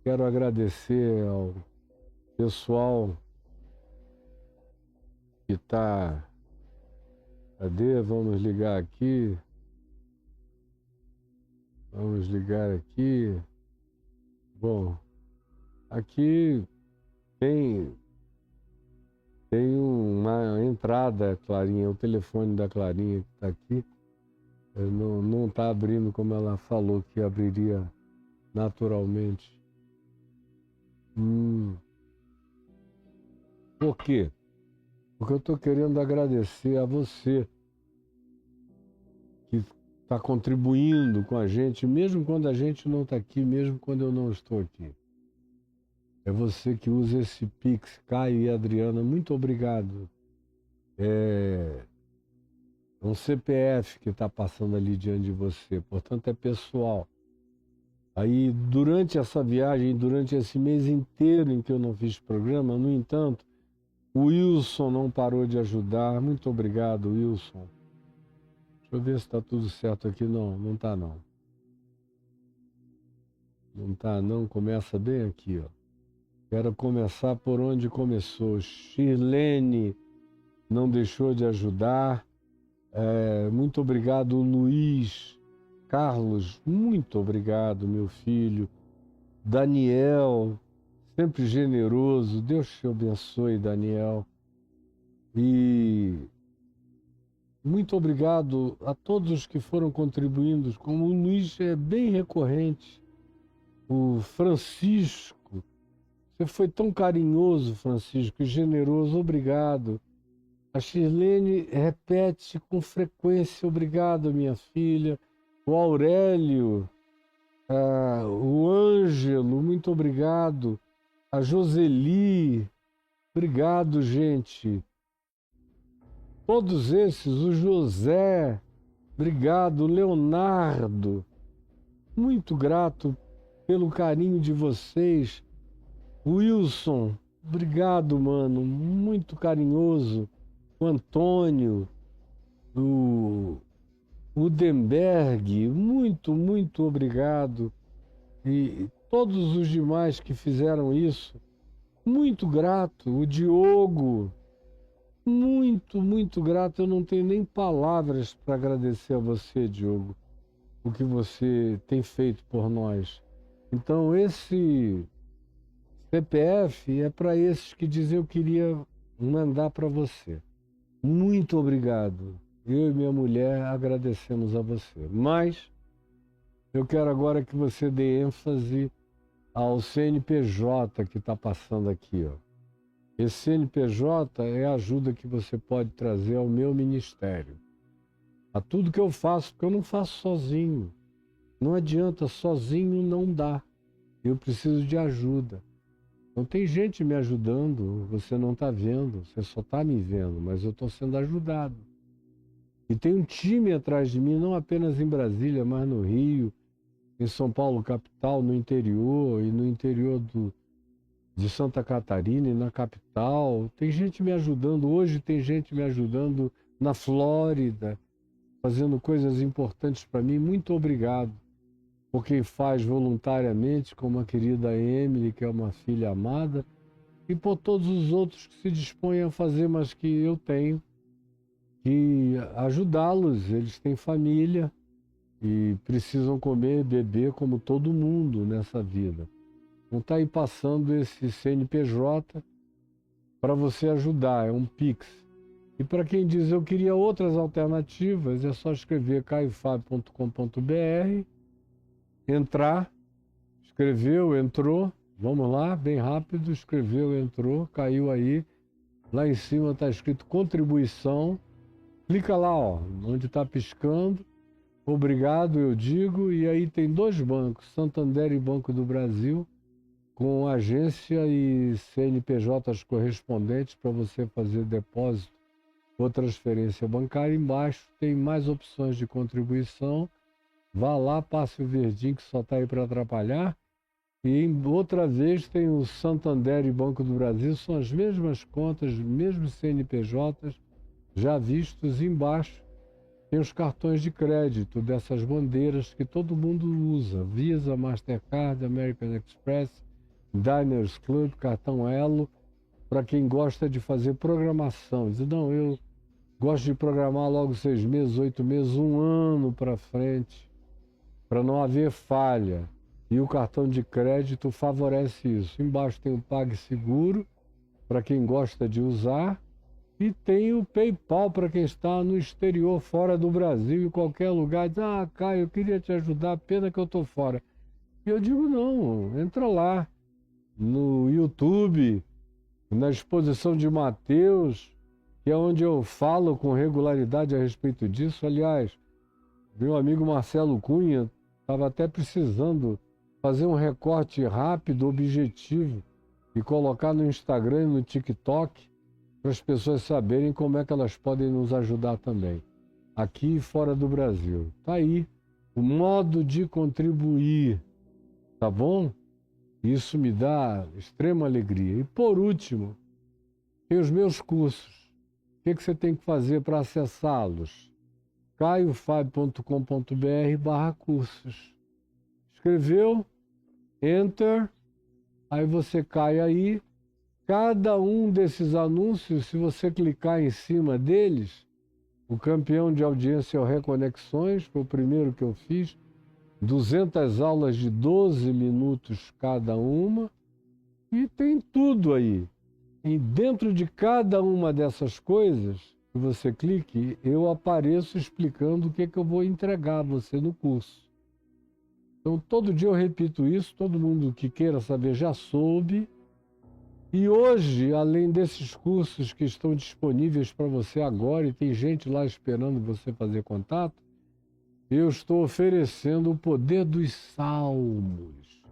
Quero agradecer ao pessoal que está... Cadê? Vamos ligar aqui. Vamos ligar aqui. Bom, aqui tem uma entrada, Clarinha, o telefone da Clarinha que está aqui. Não está abrindo como ela falou que abriria naturalmente. Por quê? Porque eu estou querendo agradecer a você que está contribuindo com a gente, mesmo quando a gente não está aqui, mesmo quando eu não estou aqui. É você que usa esse Pix, Caio e Adriana, muito obrigado. É um CPF que está passando ali diante de você, portanto é pessoal. Aí, durante essa viagem, durante esse mês inteiro em que eu não fiz programa, no entanto, o Wilson não parou de ajudar. Muito obrigado, Wilson. Deixa eu ver se está tudo certo aqui. Não está não. Não está não, começa bem aqui, ó. Quero começar por onde começou. Shirlene não deixou de ajudar. Muito obrigado, Luiz. Carlos, muito obrigado, meu filho. Daniel, sempre generoso. Deus te abençoe, Daniel. E muito obrigado a todos que foram contribuindo. Como o Luiz é bem recorrente. O Francisco, Você foi tão carinhoso, Francisco, e generoso. Obrigado. A Shirlene repete com frequência: obrigado, minha filha. O Aurélio, o Ângelo, muito obrigado. A Joseli, obrigado, gente. Todos esses, o José, obrigado. O Leonardo, muito grato pelo carinho de vocês. Wilson, obrigado, mano, muito carinhoso. O Antônio, o Udenberg, muito, muito obrigado. E todos os demais que fizeram isso, muito grato. O Diogo, muito, muito grato. Eu não tenho nem palavras para agradecer a você, Diogo, o que você tem feito por nós. Então, esse CPF é para esses que dizem: eu queria mandar para você. Muito obrigado. Eu e minha mulher agradecemos a você. Mas eu quero agora que você dê ênfase ao CNPJ que está passando aqui, ó. Esse CNPJ é a ajuda que você pode trazer ao meu ministério. A tudo que eu faço, porque eu não faço sozinho. Não adianta, sozinho não dá. Eu preciso de ajuda. Então tem gente me ajudando, você não está vendo, você só está me vendo, mas eu estou sendo ajudado. E tem um time atrás de mim, não apenas em Brasília, mas no Rio, em São Paulo, capital, no interior, e no interior de Santa Catarina e na capital. Tem gente me ajudando, hoje tem gente me ajudando na Flórida, fazendo coisas importantes para mim. Muito obrigado por quem faz voluntariamente, como a querida Emily, que é uma filha amada, e por todos os outros que se dispõem a fazer, mas que eu tenho que ajudá-los. Eles têm família e precisam comer, beber como todo mundo nessa vida. Não está aí passando esse CNPJ para você ajudar, é um Pix. E para quem diz: eu queria outras alternativas, é só escrever caiofabio.com.br, entrar, escreveu, entrou, vamos lá, bem rápido, escreveu, entrou, caiu aí, lá em cima está escrito contribuição, clica lá, ó, onde está piscando, obrigado, eu digo, e aí tem dois bancos, Santander e Banco do Brasil, com agência e CNPJs correspondentes para você fazer depósito ou transferência bancária. Embaixo tem mais opções de contribuição. Vá lá, passe o verdinho que só está aí para atrapalhar. E outra vez tem o Santander e Banco do Brasil, são as mesmas contas, mesmos CNPJs já vistos. Embaixo tem os cartões de crédito dessas bandeiras que todo mundo usa: Visa, Mastercard, American Express, Diners Club, cartão Elo, para quem gosta de fazer programação. Diz: não, eu gosto de programar logo 6 meses, 8 meses, 1 ano para frente, para não haver falha. E o cartão de crédito favorece isso. Embaixo tem o PagSeguro, para quem gosta de usar, e tem o PayPal para quem está no exterior, fora do Brasil, em qualquer lugar. Diz: ah, Caio, eu queria te ajudar, pena que eu estou fora. E eu digo: não, entra lá no YouTube, na exposição de Mateus, que é onde eu falo com regularidade a respeito disso. Aliás, meu amigo Marcelo Cunha estava até precisando fazer um recorte rápido, objetivo, e colocar no Instagram e no TikTok para as pessoas saberem como é que elas podem nos ajudar também, aqui e fora do Brasil. Tá aí o modo de contribuir, tá bom? Isso me dá extrema alegria. E por último, tem os meus cursos. O que você tem que fazer para acessá-los? caiofabio.com.br/cursos. Escreveu, enter, aí você cai aí. Cada um desses anúncios, se você clicar em cima deles, o campeão de audiência é o Reconexões, foi o primeiro que eu fiz, 200 aulas de 12 minutos cada uma, e tem tudo aí. E dentro de cada uma dessas coisas que você clique, eu apareço explicando o que eu vou entregar a você no curso. Então todo dia eu repito isso, todo mundo que queira saber já soube, E hoje, além desses cursos que estão disponíveis para você agora, e tem gente lá esperando você fazer contato, eu estou oferecendo o poder dos salmos.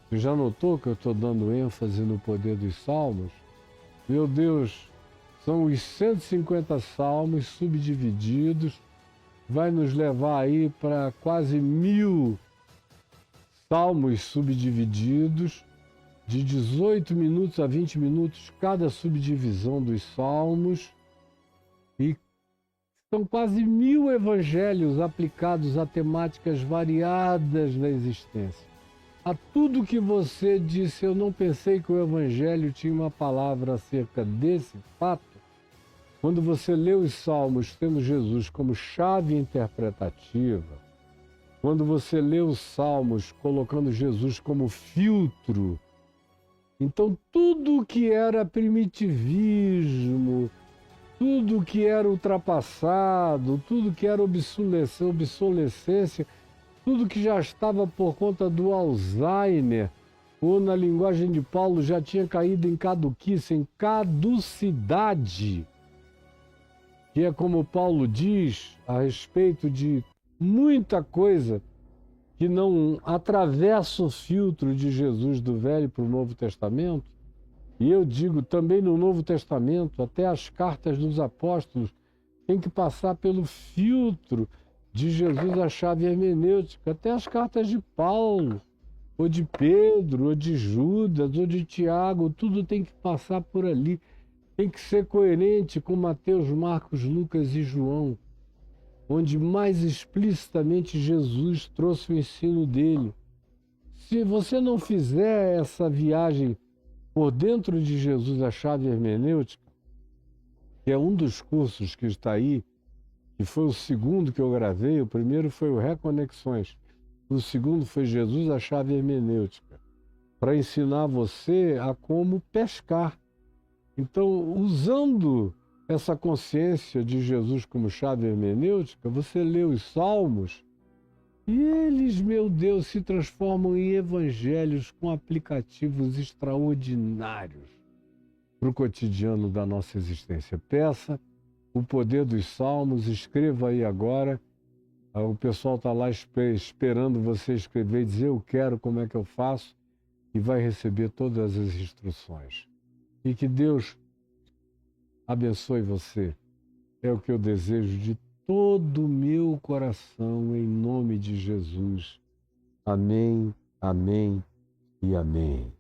Você já notou que eu estou dando ênfase no poder dos salmos? Meu Deus, são os 150 salmos subdivididos, vai nos levar aí para quase 1000 salmos subdivididos, de 18 minutos a 20 minutos cada subdivisão dos salmos, e são quase 1000 evangelhos aplicados a temáticas variadas da existência. A tudo que você disse, eu não pensei que o evangelho tinha uma palavra acerca desse fato. Quando você lê os salmos, tendo Jesus como chave interpretativa, quando você lê os salmos colocando Jesus como filtro, então tudo que era primitivismo, tudo que era ultrapassado, tudo que era obsolescência, tudo que já estava por conta do Alzheimer, ou na linguagem de Paulo já tinha caído em caduquice, em caducidade, que é como Paulo diz a respeito de muita coisa que não atravessa o filtro de Jesus do Velho para o Novo Testamento. E eu digo também no Novo Testamento, até as cartas dos apóstolos tem que passar pelo filtro de Jesus, a chave hermenêutica, até as cartas de Paulo, ou de Pedro, ou de Judas, ou de Tiago, tudo tem que passar por ali. Tem que ser coerente com Mateus, Marcos, Lucas e João, onde mais explicitamente Jesus trouxe o ensino dele. Se você não fizer essa viagem por dentro de Jesus, a chave hermenêutica, que é um dos cursos que está aí, que foi o segundo que eu gravei, o primeiro foi o Reconexões, o segundo foi Jesus, a chave hermenêutica, para ensinar você a como pescar. Então, usando essa consciência de Jesus como chave hermenêutica, você lê os salmos e eles, meu Deus, se transformam em evangelhos com aplicativos extraordinários para o cotidiano da nossa existência. Peça o poder dos salmos, escreva aí agora. O pessoal está lá esperando você escrever e dizer eu quero, como é que eu faço, e vai receber todas as instruções. E que Deus abençoe você. É o que eu desejo de todo o meu coração, em nome de Jesus. Amém, amém e amém.